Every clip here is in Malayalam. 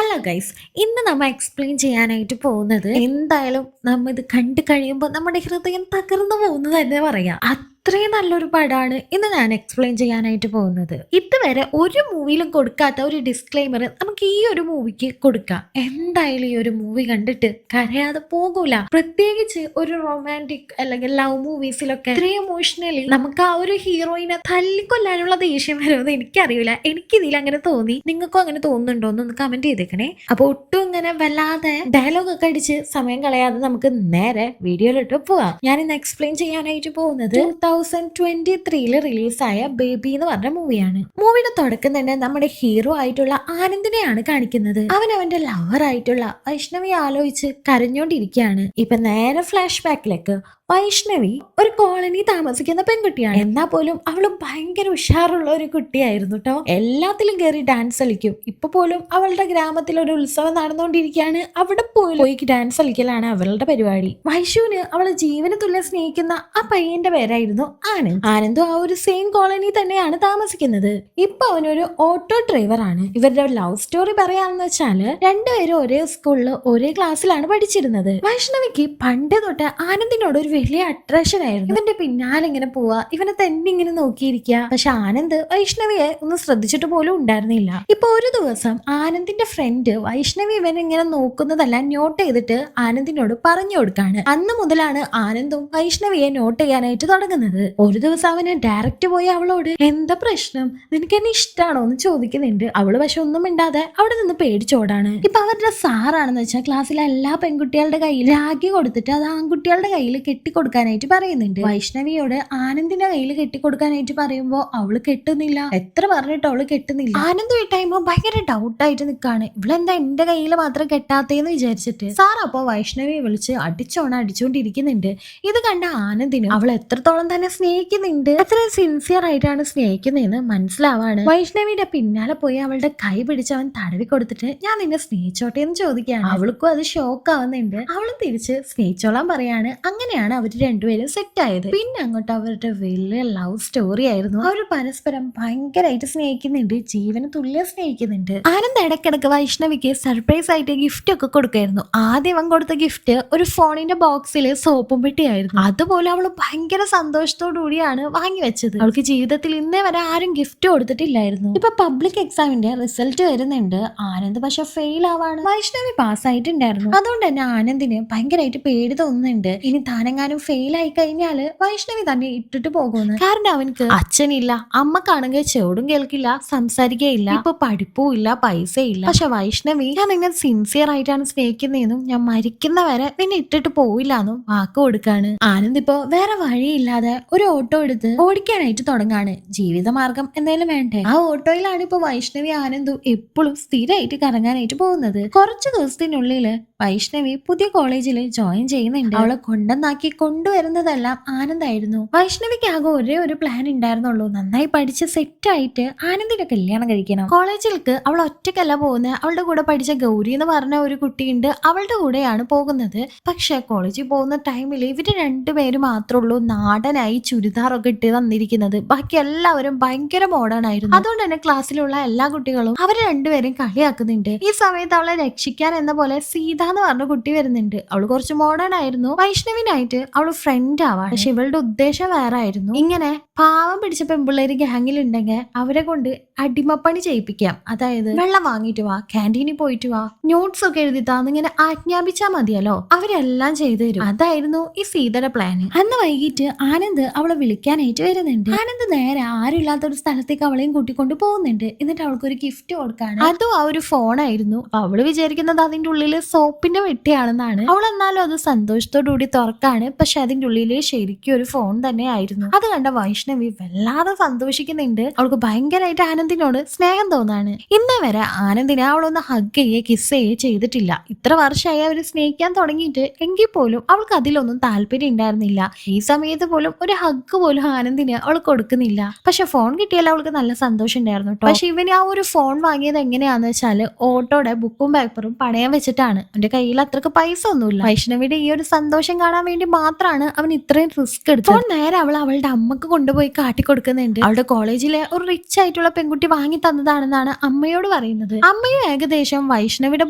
ഹലോ ഗൈസ്, ഇന്ന് നമ്മൾ എക്സ്പ്ലെയിൻ ചെയ്യാനായിട്ട് പോകുന്നത് എന്തായാലും നമ്മ ഇത് കണ്ടു കഴിയുമ്പോൾ നമ്മുടെ ഹൃദയം തകർന്നു പോകുന്നത് തന്നെ പറയാം. അത്രയും നല്ലൊരു പടമാണ് ഇന്ന് ഞാൻ എക്സ്പ്ലെയിൻ ചെയ്യാനായിട്ട് പോകുന്നത്. ഇതുവരെ ഒരു മൂവിയിലും കൊടുക്കാത്ത ഒരു ഡിസ്ക്ലെയിമർ നമുക്ക് ഈ ഒരു മൂവിക്ക് കൊടുക്കാം. എന്തായാലും ഈ ഒരു മൂവി കണ്ടിട്ട് കരയാതെ പോകൂല. പ്രത്യേകിച്ച് ഒരു റൊമാൻറ്റിക് അല്ലെങ്കിൽ ലവ് മൂവീസിലൊക്കെ ഇത്രയും ഇമോഷണലി നമുക്ക് ആ ഒരു ഹീറോയിനെ തല്ലിക്കൊല്ലാനുള്ള ദേഷ്യം വരുമെന്ന് എനിക്കറിയില്ല. എനിക്കിതിൽ അങ്ങനെ തോന്നി. നിങ്ങൾക്കും അങ്ങനെ തോന്നുന്നുണ്ടോ എന്നൊന്ന് കമന്റ് ചെയ്തേക്കണേ. അപ്പൊ ഒട്ടും ഇങ്ങനെ വല്ലാതെ ഡയലോഗ് ഒക്കെ അടിച്ച് സമയം കളയാതെ നമുക്ക് നേരെ വീഡിയോയിലിട്ട് പോവാം. ഞാൻ ഇന്ന് എക്സ്പ്ലെയിൻ ചെയ്യാനായിട്ട് പോകുന്നത് 2023 റിലീസായ ബേബി എന്ന് പറഞ്ഞ മൂവിയാണ്. മൂവിയുടെ തുടക്കം തന്നെ നമ്മുടെ ഹീറോ ആയിട്ടുള്ള ആനന്ദിനെയാണ് കാണിക്കുന്നത്. അവൻ അവന്റെ ലവർ ആയിട്ടുള്ള വൈഷ്ണവി ആലോചിച്ച് കരഞ്ഞോണ്ടിരിക്കുകയാണ്. ഇപ്പൊ നേരെ ഫ്ലാഷ് ബാക്കിലേക്ക് വൈഷ്ണവി ഒരു കോളനി താമസിക്കുന്ന പെൺകുട്ടിയാണ്. എന്നാ പോലും അവള് ഭയങ്കര ഉഷാറുള്ള ഒരു കുട്ടിയായിരുന്നു കേട്ടോ. എല്ലാത്തിലും കയറി ഡാൻസ് കളിക്കും. ഇപ്പൊ പോലും അവളുടെ ഗ്രാമത്തിൽ ഒരു ഉത്സവം നടന്നുകൊണ്ടിരിക്കുകയാണ്. അവിടെ പോയി ഡാൻസ് കളിക്കലാണ് അവളുടെ പരിപാടി. വൈഷുവിന് അവളെ ജീവന് തുല്യം സ്നേഹിക്കുന്ന ആ പയ്യന്റെ പേരായിരുന്നു ആനന്ദ്. ആനന്ദും ആ ഒരു സെയിം കോളനി തന്നെയാണ് താമസിക്കുന്നത്. ഇപ്പൊ അവനൊരു ഓട്ടോ ഡ്രൈവർ ആണ്. ഇവരുടെ ലവ് സ്റ്റോറി പറയാന്ന് വെച്ചാല് രണ്ടുപേരും ഒരേ സ്കൂളിൽ ഒരേ ക്ലാസ്സിലാണ് പഠിച്ചിരുന്നത്. വൈഷ്ണവിക്ക് പണ്ട് തൊട്ട് ആനന്ദിനോട് ഒരു വലിയ അട്രാക്ഷൻ ആയിരുന്നു. ഇവന്റെ പിന്നാലെ ഇങ്ങനെ പോവാ, ഇവനെ തന്നെ ഇങ്ങനെ നോക്കിയിരിക്കുക. പക്ഷെ ആനന്ദ് വൈഷ്ണവിയെ ഒന്ന് ശ്രദ്ധിച്ചിട്ട് പോലും ഉണ്ടായിരുന്നില്ല. ഇപ്പൊ ഒരു ദിവസം ആനന്ദിന്റെ ഫ്രണ്ട് വൈഷ്ണവി ഇവനെ ഇങ്ങനെ നോക്കുന്നതെല്ലാം നോട്ട് ചെയ്തിട്ട് ആനന്ദിനോട് പറഞ്ഞു കൊടുക്കാണ്. അന്ന് മുതലാണ് ആനന്ദും വൈഷ്ണവിയെ നോട്ട് ചെയ്യാനായിട്ട് തുടങ്ങുന്നത്. ഒരു ദിവസം അവന് ഡയറക്റ്റ് പോയി അവളോട് എന്താ പ്രശ്നം, നിനക്ക് എന്നെ ഇഷ്ടമാണോ എന്ന് ചോദിക്കുന്നുണ്ട്. അവള് പക്ഷെ ഒന്നും മിണ്ടാതെ അവിടെ നിന്ന് പേടിച്ചോടാണ്. ഇപ്പൊ അവരുടെ സാറാണെന്ന് വെച്ചാൽ ക്ലാസ്സിലെ എല്ലാ പെൺകുട്ടികളുടെ കയ്യിൽ രാഖി കൊടുത്തിട്ട് അത് ആൺകുട്ടികളുടെ കയ്യിൽ കെട്ടിക്കൊടുക്കാനായിട്ട് പറയുന്നുണ്ട്. വൈഷ്ണവിയോട് ആനന്ദിന്റെ കയ്യിൽ കെട്ടിക്കൊടുക്കാനായിട്ട് പറയുമ്പോ അവള് കെട്ടുന്നില്ല. എത്ര പറഞ്ഞിട്ട് അവള് കെട്ടുന്നില്ല. ആനന്ദ് ഈ ടൈം ഭയങ്കര ഡൗട്ടായിട്ട് നിൽക്കാണ്. ഇവളെന്താ എന്റെ കയ്യിൽ മാത്രം കെട്ടാത്തേന്ന് വിചാരിച്ചിട്ട് സാർ അപ്പൊ വൈഷ്ണവിയെ വിളിച്ച് അടിച്ചുകൊണ്ടിരിക്കുന്നുണ്ട്. ഇത് കണ്ട ആനന്ദിനും അവൾ എത്രത്തോളം തന്നെ സ്നേഹിക്കുന്നുണ്ട്, എത്ര സിൻസിയർ ആയിട്ടാണ് സ്നേഹിക്കുന്നതെന്ന് മനസ്സിലാവാണ്. വൈഷ്ണവിയുടെ പിന്നാലെ പോയി അവളുടെ കൈ പിടിച്ച് അവൻ തടവി കൊടുത്തിട്ട് ഞാൻ നിന്നെ സ്നേഹിച്ചോട്ടെ എന്ന് ചോദിക്കുകയാണ്. അവൾക്കും അത് ഷോക്ക് ആവുന്നുണ്ട്. അവളും തിരിച്ച് സ്നേഹിച്ചോളാൻ പറയാണ്. അങ്ങനെയാണ് അവർ രണ്ടുപേരും സെറ്റ് ആയത്. പിന്നെ അങ്ങോട്ട് അവരുടെ വലിയ ലവ് സ്റ്റോറി ആയിരുന്നു. അവർ പരസ്പരം ഭയങ്കരമായിട്ട് സ്നേഹിക്കുന്നുണ്ട്, ജീവന് തുല്യം സ്നേഹിക്കുന്നുണ്ട്. ആനന്ദ് ഇടയ്ക്കിടയ്ക്ക് വൈഷ്ണവിക്ക് സർപ്രൈസ് ആയിട്ട് ഗിഫ്റ്റ് ഒക്കെ കൊടുക്കായിരുന്നു. ആദ്യം അവൻ കൊടുത്ത ഗിഫ്റ്റ് ഒരു ഫോണിന്റെ ബോക്സിൽ സോപ്പും പെട്ടിയായിരുന്നു. അതുപോലെ അവള് ഭയങ്കര സന്തോഷത്തോടു കൂടിയാണ് വാങ്ങി വെച്ചത്. അവൾക്ക് ജീവിതത്തിൽ ഇന്നേ വരെ ആരും ഗിഫ്റ്റ് കൊടുത്തിട്ടില്ലായിരുന്നു. ഇപ്പൊ പബ്ലിക് എക്സാമിന്റെ റിസൾട്ട് വരുന്നുണ്ട്. ആനന്ദ് പക്ഷെ ഫെയിൽ ആവാണ്. വൈഷ്ണവി പാസ്സായിട്ടുണ്ടായിരുന്നു. അതുകൊണ്ട് തന്നെ ആനന്ദിന് ഭയങ്കരമായിട്ട് പേടി തോന്നുന്നുണ്ട്. ഇനി താനെങ്ങാനും ഫെയിൽ ആയി കഴിഞ്ഞാല് വൈഷ്ണവി തന്നെ ഇട്ടിട്ട് പോകുന്നു. കാരണം അവനക്ക് അച്ഛനില്ല, അമ്മക്കാണെങ്കിൽ ചെവിടും കേൾക്കില്ല, സംസാരിക്കുകയില്ല, ഇപ്പൊ പഠിപ്പും ഇല്ല, പൈസ ഇല്ല. പക്ഷെ വൈഷ്ണവി ഞാൻ നിന്നെ സിൻസിയർ ആയിട്ടാണ് സ്നേഹിക്കുന്നതെന്നും ഞാൻ മരിക്കുന്ന വരെ നിന്നെ ഇട്ടിട്ട് പോയില്ലാന്നും വാക്ക് കൊടുക്കാണ്. ആനന്ദ് ഇപ്പോ വേറെ വഴിയില്ലാതെ ഒരു ഓട്ടോ എടുത്ത് ഓടിക്കാനായിട്ട് തുടങ്ങാണ്. ജീവിതമാർഗം എന്തായാലും വേണ്ടേ. ആ ഓട്ടോയിലാണ് ഇപ്പൊ വൈഷ്ണവി ആനന്ദും എപ്പോഴും സ്ഥിരമായിട്ട് കറങ്ങാനായിട്ട് പോകുന്നത്. കുറച്ചു ദിവസത്തിനുള്ളില് വൈഷ്ണവി പുതിയ കോളേജിൽ ജോയിൻ ചെയ്യുന്നുണ്ട്. അവളെ കൊണ്ടുവന്നാക്കി കൊണ്ടുവരുന്നതെല്ലാം ആനന്ദായിരുന്നു. വൈഷ്ണവിക്ക് ആകെ ഒരേ ഒരു പ്ലാൻ ഉണ്ടായിരുന്നുള്ളൂ, നന്നായി പഠിച്ച് സെറ്റ് ആയിട്ട് ആനന്ദിന്റെ കല്യാണം കഴിക്കണം. കോളേജിലേക്ക് അവൾ ഒറ്റയ്ക്കല്ല പോകുന്നത്. അവളുടെ കൂടെ പഠിച്ച ഗൗരി എന്ന് പറഞ്ഞ ഒരു കുട്ടിയുണ്ട്, അവളുടെ കൂടെയാണ് പോകുന്നത്. പക്ഷെ കോളേജിൽ പോകുന്ന ടൈമിൽ ഇവര് രണ്ടുപേരും മാത്രമേ ഉള്ളൂ നാടനായി ചുരിദാറൊക്കെ ഇട്ട് തന്നിരിക്കുന്നത്. ബാക്കി എല്ലാവരും ഭയങ്കര മോഡേൺ ആയിരുന്നു. അതുകൊണ്ട് തന്നെ ക്ലാസ്സിലുള്ള എല്ലാ കുട്ടികളും അവരെ രണ്ടുപേരും കളിയാക്കുന്നുണ്ട്. ഈ സമയത്ത് അവളെ രക്ഷിക്കാൻ എന്ന പോലെ സീത എന്ന് പറഞ്ഞ കുട്ടി വരുന്നുണ്ട്. അവള് കുറച്ച് മോഡേൺ ആയിരുന്നു. വൈഷ്ണവിനായിട്ട് അവള് ഫ്രണ്ട് ആവാണ്. പക്ഷെ ഇവളുടെ ഉദ്ദേശം വേറെ ആയിരുന്നു. ഇങ്ങനെ പാവം പിടിച്ച പെൺപിള്ളേര് ഗ്യാങ്ങിൽ ഉണ്ടെങ്കിൽ അവരെ കൊണ്ട് അടിമപ്പണി ചെയ്യിപ്പിക്കാം. അതായത് വെള്ളം വാങ്ങിട്ട് വാ, ക്യാൻറ്റീനിൽ പോയിട്ട് വാ, നോട്ട്സ് ഒക്കെ എഴുതിത്താന്ന് ഇങ്ങനെ ആജ്ഞാപിച്ചാൽ മതിയല്ലോ, അവരെല്ലാം ചെയ്തു തരും. അതായിരുന്നു ഈ സീതയുടെ പ്ലാൻ. അന്ന് വൈകിട്ട് ആനന്ദ് അവളെ വിളിക്കാനായിട്ട് വരുന്നുണ്ട്. ആനന്ദ് നേരെ ആരുമില്ലാത്ത ഒരു സ്ഥലത്തേക്ക് അവളെയും കൂട്ടിക്കൊണ്ട് പോകുന്നുണ്ട്. എന്നിട്ട് അവൾക്ക് ഒരു ഗിഫ്റ്റ് കൊടുക്കാണ്. അതും ആ ഒരു ഫോണായിരുന്നു. അപ്പൊ അവള് വിചാരിക്കുന്നത് അതിന്റെ ഉള്ളില് സോപ്പിന്റെ വെട്ടിയാണെന്നാണ്. അവൾ എന്നാലും അത് സന്തോഷത്തോടു കൂടി തുറക്കാണ്. പക്ഷെ അതിന്റെ ഉള്ളില് ശരിക്കും ഒരു ഫോൺ തന്നെ ആയിരുന്നു. അത് കണ്ട വൈഷ്ണവി വല്ലാതെ സന്തോഷിക്കുന്നുണ്ട്. അവൾക്ക് ഭയങ്കരമായിട്ട് ആനന്ദിനോട് സ്നേഹം തോന്നാണ്. ഇന്നേ വരെ ആനന്ദിനെ അവളൊന്ന് ഹഗ് ചെയ്യേ കിസ് ചെയ്യേ ചെയ്തിട്ടില്ല. ഇത്ര വർഷമായി അവര് സ്നേഹിക്കാൻ തുടങ്ങിയിട്ട് എങ്കിൽ പോലും അവൾക്ക് അതിലൊന്നും താല്പര്യം ഉണ്ടായിരുന്നില്ല. ഈ സമയത്ത് പോലും ഒരു ഹഗ് പോലും ആനന്ദിന് അവൾ കൊടുക്കുന്നില്ല. പക്ഷെ ഫോൺ കിട്ടിയാൽ അവൾക്ക് നല്ല സന്തോഷം ഉണ്ടായിരുന്നു കേട്ടോ. പക്ഷെ ഇവന് ആ ഒരു ഫോൺ വാങ്ങിയത് എങ്ങനെയാന്ന് വെച്ചാല് ഓട്ടോയുടെ ബുക്കും പേപ്പറും പണയം വെച്ചിട്ടാണ്. അവന്റെ കയ്യിൽ അത്രക്ക് പൈസ ഒന്നുമില്ല. വൈഷ്ണവിയുടെ ഈ ഒരു സന്തോഷം കാണാൻ വേണ്ടി മാത്രമാണ് അവൻ ഇത്രയും റിസ്ക് എടുത്തത്. അപ്പോൾ നേരെ അവളുടെ അമ്മക്ക് കൊണ്ടുപോയി കാട്ടിക്കൊടുക്കുന്നുണ്ട്. അവളുടെ കോളേജിലെ ഒരു റിച്ച് ആയിട്ടുള്ള പെൺകുട്ടി വാങ്ങി തന്നതാണെന്നാണ് അമ്മയോട് പറയുന്നത്. അമ്മയും ഏകദേശം വൈഷ്ണവിയുടെ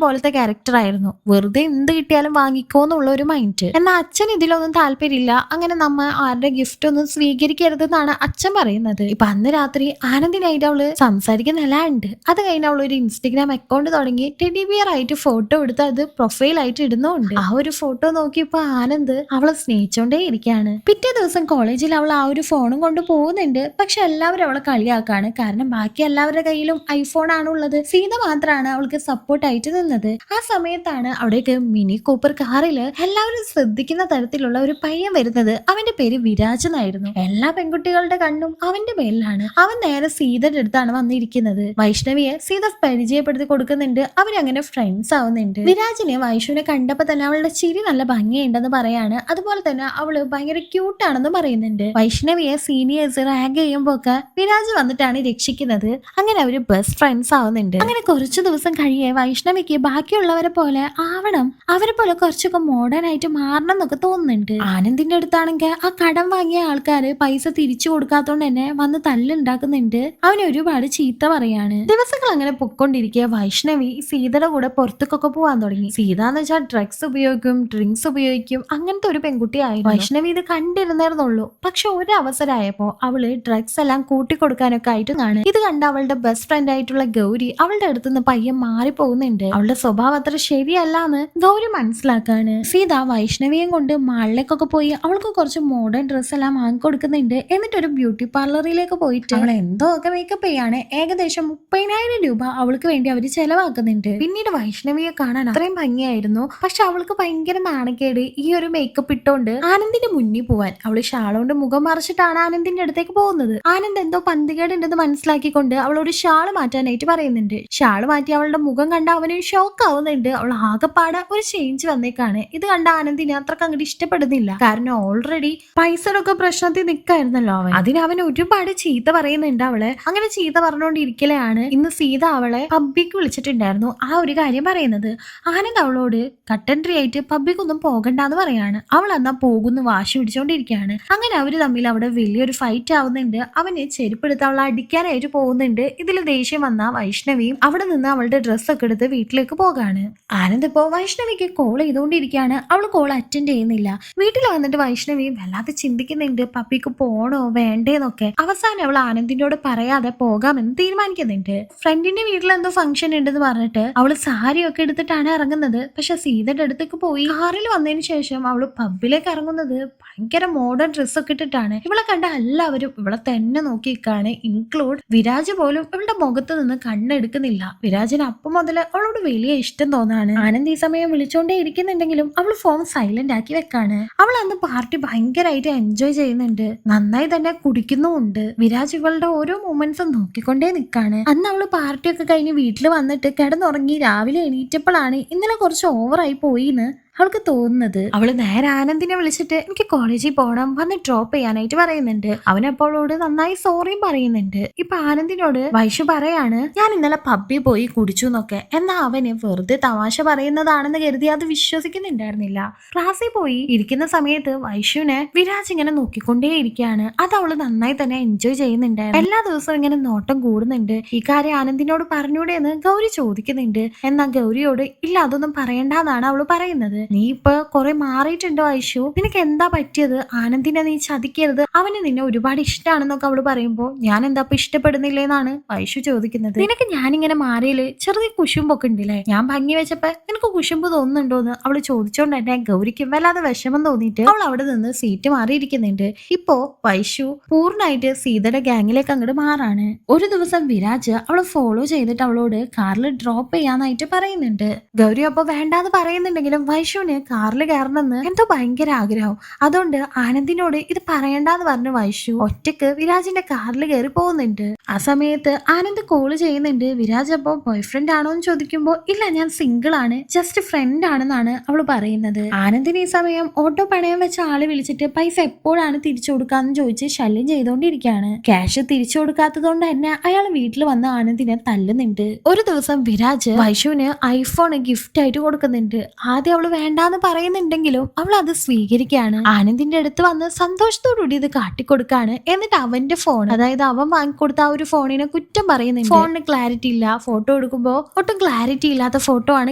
പോലത്തെ ക്യാരക്ടർ ആയിരുന്നു. വെറുതെ എന്ത് കിട്ടിയാലും വാങ്ങിക്കോ എന്നുള്ള ഒരു മൈൻഡ്. എന്നാൽ അച്ഛൻ ഇതിലൊന്നും താല്പര്യമില്ല. അങ്ങനെ നമ്മ ആരുടെ ഗിഫ്റ്റ് ഒന്നും സ്വീകരിക്കരുതെന്നാണ് അച്ഛൻ പറയുന്നത്. ഇപ്പൊ അന്ന് രാത്രി ആനന്ദിനായിട്ട് അവള് സംസാരിക്കുന്നെല്ലാം ഉണ്ട്. അത് കഴിഞ്ഞ് അവൾ ഒരു ഇൻസ്റ്റഗ്രാം അക്കൗണ്ട് തുടങ്ങി ടെഡി ബിയർ ആയിട്ട് ഫോട്ടോ എടുത്ത് അത് പ്രൊഫൈലായിട്ട് ഇടുന്നുണ്ട്. ആ ഒരു ഫോട്ടോ നോക്കി ഇപ്പൊ ആനന്ദ് അവളെ സ്നേഹിച്ചോണ്ടേ ഇരിക്കുകയാണ്. പിറ്റേ ദിവസം കോളേജിൽ അവൾ ആ ഒരു ഫോണും കൊണ്ട് പോകുന്നുണ്ട്. പക്ഷെ എല്ലാവരും അവളെ കളിയാക്കാണ്. കാരണം ബാക്കി എല്ലാവരുടെ കയ്യിലും ഐഫോൺ ആണ് ഉള്ളത്. സീത മാത്രമാണ് അവൾക്ക് സപ്പോർട്ട് ആയിട്ട് നിന്നത്. ആ സമയത്താണ് അവിടേക്ക് മിനി കൂപ്പർ കാറിൽ എല്ലാവരും ശ്രദ്ധിക്കുന്ന തരത്തിലുള്ള ഒരു പയ്യൻ വരുന്നത്. അവന്റെ പേര് വിരാജ് എന്നായിരുന്നു. എല്ലാ പെൺകുട്ടികളുടെ കണ്ണും അവന്റെ പേരിലാണ്. അവൻ നേരെ സീതയുടെ അടുത്താണ് വന്നിരിക്കുന്നത്. വൈഷ്ണവിയെ സീത പരിചയപ്പെടുത്തി കൊടുക്കുന്നുണ്ട്. അവരങ്ങനെ ഫ്രണ്ട്സ് ആവുന്നുണ്ട്. വിരാജിനെ വൈഷ്ണവിനെ കണ്ടപ്പോ തന്നെ അവളുടെ ചിരി നല്ല ഭംഗിയുണ്ടെന്ന് പറയാണ്. അതുപോലെ തന്നെ അവള് ഭയങ്കര ക്യൂട്ടാണെന്ന് പറയുന്നുണ്ട്. വൈഷ്ണവിയെ സീനിയേഴ്സ് റാഗ് ചെയ്യുമ്പോ ഒക്കെ വിരാജ് വന്നിട്ടാണ് രക്ഷിക്കുന്നത്. അങ്ങനെ അവര് ബെസ്റ്റ് ഫ്രണ്ട്സ് ആവുന്നുണ്ട്. അങ്ങനെ കുറച്ചു ദിവസം കഴിയേ വൈഷ്ണവിക്ക് ബാക്കിയുള്ളവരെ പോലെ ആവണം, അവരെ പോലെ കുറച്ചൊക്കെ മോഡേൺ ആയിട്ട് മാറണം എന്നൊക്കെ തോന്നുന്നുണ്ട്. ആനന്ദിന്റെ അടുത്താണെങ്കിൽ ആ കടം വാങ്ങിയ ആൾക്കാര് പൈസ തിരിച്ചു കൊടുക്കാത്തോണ്ട് തന്നെ വന്ന് തല്ലുണ്ടാക്കുന്നുണ്ട്. അവനെ ഒരുപാട് ചീത്ത പറയാണ്. ദിവസങ്ങൾ അങ്ങനെ പൊക്കൊണ്ടിരിക്കുക വൈഷ്ണവി സീതയുടെ കൂടെ പുറത്തേക്കൊക്കെ പോവാൻ തുടങ്ങി. സീത എന്ന് വെച്ചാൽ ഡ്രഗ്സ് ഉപയോഗിക്കും, ഡ്രിങ്ക്സ് ഉപയോഗിക്കും, അങ്ങനത്തെ ഒരു പെൺകുട്ടിയായിരുന്നു. വൈഷ്ണവി ഇത് കണ്ടിരുന്നേർന്നുള്ളൂ. പക്ഷെ ഒരു അവസരമായപ്പോ അവള് ഡ്രഗ്സ് എല്ലാം കൂട്ടിക്കൊടുക്കാനൊക്കെ ആയിട്ട് കാണും. ഇത് കണ്ട അവളുടെ ബെസ്റ്റ് ഫ്രണ്ട് ആയിട്ടുള്ള ഗൗരി അവളുടെ അടുത്തുനിന്ന് പയ്യൻ മാറിപ്പോകുന്നുണ്ട്. അവളുടെ സ്വഭാവം അത്ര ശരിയല്ലാന്ന് ഗൗരി മനസ്സിലാക്കാണ്. സീത വൈഷ്ണവിയും കൊണ്ട് മാളിലേക്കൊക്കെ പോയി അവൾക്ക് കുറച്ച് മോഡേൺ ഡ്രസ്സ് എല്ലാം വാങ്ങിക്കൊടുക്കുന്നുണ്ട്. എന്നിട്ട് ഒരു ബ്യൂട്ടി പാർലറിലേക്ക് പോയിട്ട് അവൾ എന്തോ ഒക്കെ മേക്കപ്പ് ചെയ്യാണ്. ഏകദേശം 30,000 രൂപ അവൾക്ക് വേണ്ടി അവര് ചെലവാക്കുന്നുണ്ട്. പിന്നീട് വൈഷ്ണവിയെ കാണാൻ അത്രയും ഭംഗിയായിരുന്നു. പക്ഷെ അവൾക്ക് ഭയങ്കര നാണക്കേട് ഈ ഒരു മേക്കപ്പ് ഇട്ടോണ്ട് ആനന്ദിന്റെ മുന്നിൽ പോവാൻ. അവള് ഷാളോണ്ട് മുഖം മറിച്ചിട്ടാണ് ആനന്ദിന്റെ അടുത്തേക്ക് പോകുന്നത്. ആനന്ദ് എന്തോ പന്തികേട് ഉണ്ടെന്ന് മനസ്സിലാക്കിക്കൊണ്ട് അവളോട് ഷാള് മാറ്റാനായിട്ട് പറയുന്നുണ്ട്. ഷാള് മാറ്റി അവളുടെ മുഖം കണ്ട അവന് ഷോക്ക് ആവുന്നുണ്ട്. അവൾ ആകെപ്പാടെ ഒരു ചേഞ്ച് വന്നേക്കാണ്. ഇത് കണ്ട ആനന്ദിനെ അത്രക്ക് അങ്ങോട്ട് ഇഷ്ടപ്പെടുന്നില്ല. കാരണം ഓൾറെഡി പൈസയുടെ ഒക്കെ പ്രശ്നത്തിൽ നിൽക്കായിരുന്നല്ലോ അവൻ. അതിന് അവൻ ഒരുപാട് ചീത്ത പറയുന്നുണ്ട് അവളെ. അങ്ങനെ ചീത്ത പറഞ്ഞുകൊണ്ടിരിക്കലാണ് ഇന്ന് സീത അവളെ പബ്ബിക്ക് വിളിച്ചിട്ടുണ്ടായിരുന്നു. ആ ഒരു കാര്യം പറയുന്നത് ആനന്ദ് അവളോട് കട്ടൻട്രി ആയിട്ട് പബ്ബിക്കൊന്നും പോകണ്ടെന്ന് പറയാണ്. അവൾ എന്നാ പോകുന്നു വാശി പിടിച്ചോണ്ടിരിക്കുകയാണ്. അങ്ങനെ അവര് തമ്മിൽ അവിടെ വലിയൊരു ഫൈറ്റ് ആവുന്നുണ്ട്. അവന് ചെരുപ്പെടുത്ത് അവളെ അടിക്കാനായിട്ട് പോകുന്നുണ്ട്. ഇതിൽ ദേഷ്യം വന്ന വൈഷ്ണവിയും അവിടെ നിന്ന് അവളുടെ ഡ്രസ്സൊക്കെ എടുത്ത് വീട്ടിലേക്ക് പോകാണ്. ആനന്ദ് ഇപ്പോ വൈഷ്ണവിക്ക് കോൾ ചെയ്തുകൊണ്ടിരിക്കുകയാണ്. അവൾ കോൾ അറ്റൻഡ് ചെയ്യുന്നില്ല. വീട്ടിൽ വന്നിട്ട് വൈഷ്ണവി വല്ലാതെ ചിന്തിക്കുന്നുണ്ട് പപ്പിക്ക് പോണോ വേണ്ടേന്നൊക്കെ. അവസാനം അവൾ ആനന്ദിനോട് പറയാതെ പോകാമെന്ന് തീരുമാനിക്കുന്നുണ്ട്. ഫ്രണ്ടിന്റെ വീട്ടിൽ എന്തോ ഫംഗ്ഷൻ ഉണ്ടെന്ന് പറഞ്ഞിട്ട് അവള് സാരിയൊക്കെ എടുത്തിട്ടാണ് ഇറങ്ങുന്നത്. പക്ഷെ സീതയുടെ അടുത്തേക്ക് പോയി കാറിൽ വന്നതിന് ശേഷം അവള് പബ്ബിലേക്ക് ഇറങ്ങുന്നത് ഭയങ്കര മോഡേൺ ഡ്രസ്സൊക്കെ ഇട്ടിട്ടാണ്. ഇവളെ കണ്ട എല്ലാവരും ഇവളെ തന്നെ നോക്കിക്കാണ്. ഇൻക്ലൂഡ് വിരാജ് പോലും ഇവളുടെ മുഖത്ത് നിന്ന് കണ്ണെടുക്കുന്നില്ല. വിരാജിന് അപ്പം മുതൽ അവളോട് വലിയ ഇഷ്ടം തോന്നാണ്. ആനന്ദ് ഈ സമയം വിളിച്ചോണ്ടേ ഇരിക്കുന്നുണ്ടെങ്കിലും അവൾ ഫോൺ സൈലന്റ് ആക്കി വെക്കാണ്. അവൾ അന്ന് പാർട്ടി ഭയങ്കരമായിട്ട് എൻജോയ് ചെയ്യുന്നുണ്ട്. നന്നായി തന്നെ കുടിക്കുന്നുമുണ്ട്. വിരാജ് ഇവളുടെ ഓരോ മൊമെന്റ്സും നോക്കിക്കൊണ്ടേ നിൽക്കാണ്. അന്ന് അവള് പാർട്ടിയൊക്കെ കഴിഞ്ഞ് വീട്ടിൽ വന്നിട്ട് കിടന്നുറങ്ങി രാവിലെ എണീറ്റപ്പോഴാണ് ഇന്നലെ കുറച്ച് ഓവറായി പോയിന്ന് അവൾക്ക് തോന്നുന്നത്. അവള് നേരെ ആനന്ദിനെ വിളിച്ചിട്ട് എനിക്ക് കോളേജിൽ പോകണം, വന്ന് ഡ്രോപ്പ് ചെയ്യാനായിട്ട് പറയുന്നുണ്ട്. അവനപ്പോളോട് നന്നായി സോറിയും പറയുന്നുണ്ട്. ഇപ്പൊ ആനന്ദിനോട് വൈഷു പറയാണ് ഞാൻ ഇന്നലെ പബ്ബിൽ പോയി കുടിച്ചു എന്നൊക്കെ. എന്നാ അവന് വെറുതെ തമാശ പറയുന്നതാണെന്ന് കരുതി അത് വിശ്വസിക്കുന്നുണ്ടായിരുന്നില്ല. ക്ലാസ്സിൽ പോയി ഇരിക്കുന്ന സമയത്ത് വൈഷുവിനെ വിരാജ് ഇങ്ങനെ നോക്കിക്കൊണ്ടേ ഇരിക്കുകയാണ്. അത് അവള് നന്നായി തന്നെ എൻജോയ് ചെയ്യുന്നുണ്ടായിരുന്നു. എല്ലാ ദിവസവും ഇങ്ങനെ നോട്ടം കൂടുന്നുണ്ട്. ഈ കാര്യം ആനന്ദിനോട് പറഞ്ഞൂടെ എന്ന് ഗൗരി ചോദിക്കുന്നുണ്ട്. എന്നാ ഗൗരിയോട് ഇല്ല അതൊന്നും പറയണ്ടെന്നാണ് അവള് പറയുന്നത്. നീ ഇപ്പൊ കുറെ മാറിയിട്ടുണ്ടോ ഐഷു, നിനക്ക് എന്താ പറ്റിയത്, ആനന്ദിനെ നീ ചതിക്കരുത്, അവന് നിന്നെ ഒരുപാട് ഇഷ്ടമാണെന്നൊക്കെ അവള് പറയുമ്പോ ഞാൻ എന്താ ഇപ്പൊ ഇഷ്ടപ്പെടുന്നില്ലേന്നാണ് ഐഷു ചോദിക്കുന്നത്. നിനക്ക് ഞാനിങ്ങനെ മാറിയില് ചെറുതായി കുശുമ്പൊക്കെ ഉണ്ടല്ലേ, ഞാൻ ഭംഗി വെച്ചപ്പോ നിനക്ക് കുശുമ്പ് തോന്നുന്നുണ്ടോന്ന് അവള് ചോദിച്ചോണ്ട് തന്നെ ഗൗരിക്ക് വല്ലാതെ വിഷമം തോന്നിയിട്ട് അവൾ അവിടെ നിന്ന് സീറ്റ് മാറിയിരിക്കുന്നുണ്ട്. ഇപ്പോ വൈഷു പൂർണ്ണമായിട്ട് സീതയുടെ ഗാങ്ങിലേക്ക് അങ്ങോട്ട് മാറാണ്. ഒരു ദിവസം വിരാജ് അവളെ ഫോളോ ചെയ്തിട്ട് അവളോട് കാറിൽ ഡ്രോപ്പ് ചെയ്യാനായിട്ട് പറയുന്നുണ്ട്. ഗൗരി അപ്പൊ വേണ്ടാന്ന് പറയുന്നുണ്ടെങ്കിലും വൈഷു വൈഷുവിന് കാറിൽ കയറണമെന്ന് എന്തോ ഭയങ്കര ആഗ്രഹം. അതുകൊണ്ട് ആനന്ദിനോട് ഇത് പറയണ്ടെന്ന് പറഞ്ഞ വൈഷു ഒറ്റക്ക് വിരാജിന്റെ കാറിൽ കയറി പോകുന്നുണ്ട്. ആ സമയത്ത് ആനന്ദ് കോള് ചെയ്യുന്നുണ്ട്. വിരാജ് അപ്പോ ബോയ് ഫ്രണ്ട് ആണോ എന്ന് ചോദിക്കുമ്പോ ഇല്ല, ഞാൻ സിംഗിൾ ആണ്, ജസ്റ്റ് ഫ്രണ്ട് ആണെന്നാണ് അവള് പറയുന്നത്. ആനന്ദിന് ഈ സമയം ഓട്ടോ പണയം വെച്ച ആള് വിളിച്ചിട്ട് പൈസ എപ്പോഴാണ് തിരിച്ചു കൊടുക്കാന്ന് ചോദിച്ച് ശല്യം ചെയ്തോണ്ടിരിക്കുകയാണ്. ക്യാഷ് തിരിച്ചു കൊടുക്കാത്തതുകൊണ്ട് തന്നെ അയാൾ വീട്ടിൽ വന്ന് ആനന്ദിനെ തല്ലുന്നുണ്ട്. ഒരു ദിവസം വിരാജ് വൈഷുവിന് ഐഫോൺ ഗിഫ്റ്റ് ആയിട്ട് കൊടുക്കുന്നുണ്ട്. ആദ്യം അവള് വേണ്ടാന്ന് പറയുന്നുണ്ടെങ്കിലും അവൾ അത് സ്വീകരിക്കുകയാണ്. ആനന്ദിന്റെ അടുത്ത് വന്ന് സന്തോഷത്തോടുകൂടി ഇത് കാട്ടിക്കൊടുക്കാണ്. എന്നിട്ട് അവന്റെ ഫോൺ, അതായത് അവൻ വാങ്ങിക്കൊടുത്ത ആ ഒരു ഫോണിനെ കുറ്റം പറയുന്നുണ്ട്. ഫോണിന് ക്ലാരിറ്റി ഇല്ല, ഫോട്ടോ എടുക്കുമ്പോ ഒട്ടും ക്ലാരിറ്റി ഇല്ലാത്ത ഫോട്ടോ ആണ്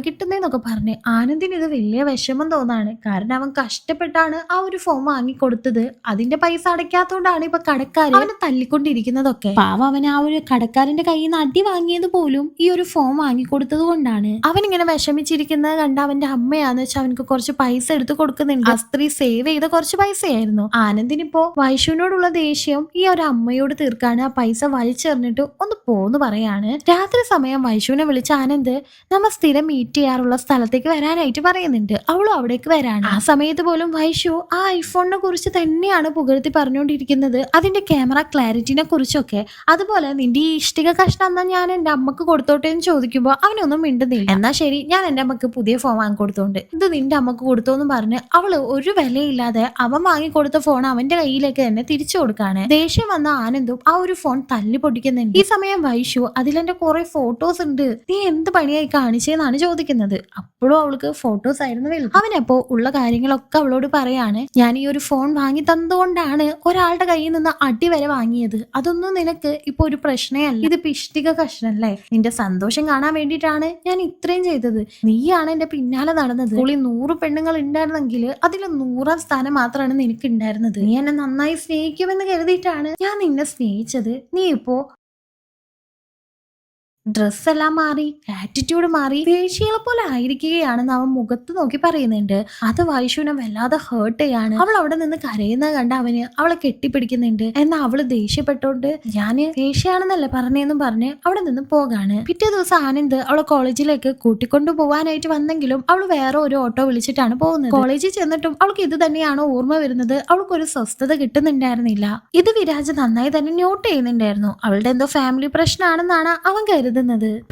കിട്ടുന്നതെന്നൊക്കെ പറഞ്ഞ് ആനന്ദിന് ഇത് വലിയ വിഷമം തോന്നാണ്. കാരണം അവൻ കഷ്ടപ്പെട്ടാണ് ആ ഒരു ഫോൺ വാങ്ങിക്കൊടുത്തത്. അതിന്റെ പൈസ അടയ്ക്കാത്തോണ്ടാണ് ഇപ്പൊ കടക്കാരൻ അവനെ തല്ലിക്കൊണ്ടിരിക്കുന്നതൊക്കെ. പാവം അവൻ ആ ഒരു കടക്കാരന്റെ കയ്യിൽ നിന്ന് അടി വാങ്ങിയത് പോലും ഈ ഒരു ഫോൺ വാങ്ങിക്കൊടുത്തത് കൊണ്ടാണ്. അവൻ ഇങ്ങനെ വിഷമിച്ചിരിക്കുന്നത് കണ്ട അവന്റെ അമ്മയാന്ന് വെച്ചാൽ അവനക്ക് കുറച്ച് പൈസ എടുത്ത് കൊടുക്കുന്നുണ്ട്. ആ സ്ത്രീ സേവ് ചെയ്ത കുറച്ച് പൈസയായിരുന്നു. ആനന്ദിനിപ്പോ വൈഷുവിനോടുള്ള ദേഷ്യം ഈ ഒരു അമ്മയോട് തീർക്കാണ്. ആ പൈസ വലിച്ചെറിഞ്ഞിട്ട് ഒന്ന് പോന്ന് പറയാണ്. രാത്രി സമയം വൈഷുവിനെ വിളിച്ച ആനന്ദ് നമ്മ സ്ഥിരം മീറ്റ് ചെയ്യാറുള്ള സ്ഥലത്തേക്ക് വരാനായിട്ട് പറയുന്നുണ്ട്. അവളും അവിടേക്ക് വരാണ്. ആ സമയത്ത് പോലും വൈഷു ആ ഐഫോണിനെ കുറിച്ച് തന്നെയാണ് പുകഴ്ത്തി പറഞ്ഞുകൊണ്ടിരിക്കുന്നത്, അതിന്റെ ക്യാമറ ക്ലാരിറ്റിനെ കുറിച്ചൊക്കെ. അതുപോലെ നിന്റെ ഈ ഇഷ്ടിക കഷ്ണം എന്നാ ഞാൻ എന്റെ അമ്മക്ക് കൊടുത്തോട്ടെ എന്ന് ചോദിക്കുമ്പോ അവനൊന്നും മിണ്ടുന്നില്ല. എന്നാ ശരി, ഞാൻ എന്റെ അമ്മക്ക് പുതിയ ഫോൺ വാങ്ങിക്കൊടുത്തോണ്ട് ഇത് നിന്റെ അമ്മക്ക് കൊടുത്തോന്ന് പറഞ്ഞ് അവള് ഒരു വിലയില്ലാതെ അവൻ വാങ്ങിക്കൊടുത്ത ഫോൺ അവന്റെ കയ്യിലേക്ക് തന്നെ തിരിച്ചു കൊടുക്കാണ്. ദേഷ്യം വന്ന ആനന്ദും ആ ഒരു ഫോൺ തല്ലി പൊട്ടിക്കുന്നുണ്ട്. ഈ സമയം വൈഷു അതിലെന്റെ കുറെ ഫോട്ടോസ് ഉണ്ട്, നീ എന്ത് പണിയായി കാണിച്ചെന്നാണ് ചോദിക്കുന്നത്. അപ്പോഴും അവൾക്ക് ഫോട്ടോസ് ആയിരുന്നു വലുത്. അവനപ്പോ ഉള്ള കാര്യങ്ങളൊക്കെ അവളോട് പറയാണ്. ഞാൻ ഈ ഒരു ഫോൺ വാങ്ങി തന്നുകൊണ്ടാണ് ഒരാളുടെ കയ്യിൽ നിന്ന് അടി വരെ വാങ്ങിയത്. അതൊന്നും നിനക്ക് ഇപ്പൊ ഒരു പ്രശ്നമല്ല. ഇത് പിഷ്ടിക കഷ്ണല്ലേ, നിന്റെ സന്തോഷം കാണാൻ വേണ്ടിയിട്ടാണ് ഞാൻ ഇത്രയും ചെയ്തത്. നീയാണ് എന്റെ പിന്നാലെ നടന്നത്. പുള്ളി 100 പെണ്ണുങ്ങൾ ഉണ്ടായിരുന്നെങ്കിൽ അതിൽ 100ാം സ്ഥാനം മാത്രമാണ് നിനക്ക് ഉണ്ടായിരുന്നത്. നീ എന്നെ നന്നായി സ്നേഹിക്കുമെന്ന് കരുതിയിട്ടാണ് ഞാൻ നിന്നെ സ്നേഹിച്ചത്. നീ ഇപ്പോ ഡ്രസ്സെല്ലാം മാറി, ആറ്റിറ്റ്യൂഡ് മാറി, വേശികളെ പോലെ ആയിരിക്കുകയാണെന്ന് അവൻ മുഖത്ത് നോക്കി പറയുന്നുണ്ട്. അത് വൈഷുവിനെ വല്ലാതെ ഹേർട്ട് ചെയ്യാണ്. അവൾ അവിടെ നിന്ന് കരയുന്നത് കണ്ട് അവന് അവളെ കെട്ടിപ്പിടിക്കുന്നുണ്ട്. എന്നാൽ അവള് ദേഷ്യപ്പെട്ടോണ്ട് ഞാന് വേശിയാണെന്നല്ലേ പറഞ്ഞെന്നും പറഞ്ഞ് അവിടെ നിന്ന് പോകാണ്. പിറ്റേ ദിവസം ആനന്ദ് അവളെ കോളേജിലേക്ക് കൂട്ടിക്കൊണ്ടു പോവാനായിട്ട് വന്നെങ്കിലും അവൾ വേറെ ഒരു ഓട്ടോ വിളിച്ചിട്ടാണ് പോകുന്നത്. കോളേജിൽ ചെന്നിട്ടും അവൾക്ക് ഇത് തന്നെയാണ് ഓർമ്മ വരുന്നത്. അവൾക്കൊരു സ്വസ്ഥത കിട്ടുന്നുണ്ടായിരുന്നില്ല. ഇത് വിരാജ് നന്നായി തന്നെ നോട്ട് ചെയ്യുന്നുണ്ടായിരുന്നു. അവളുടെ എന്തോ ഫാമിലി പ്രശ്നമാണെന്നാണ് അവൻ കരുതുന്നത്.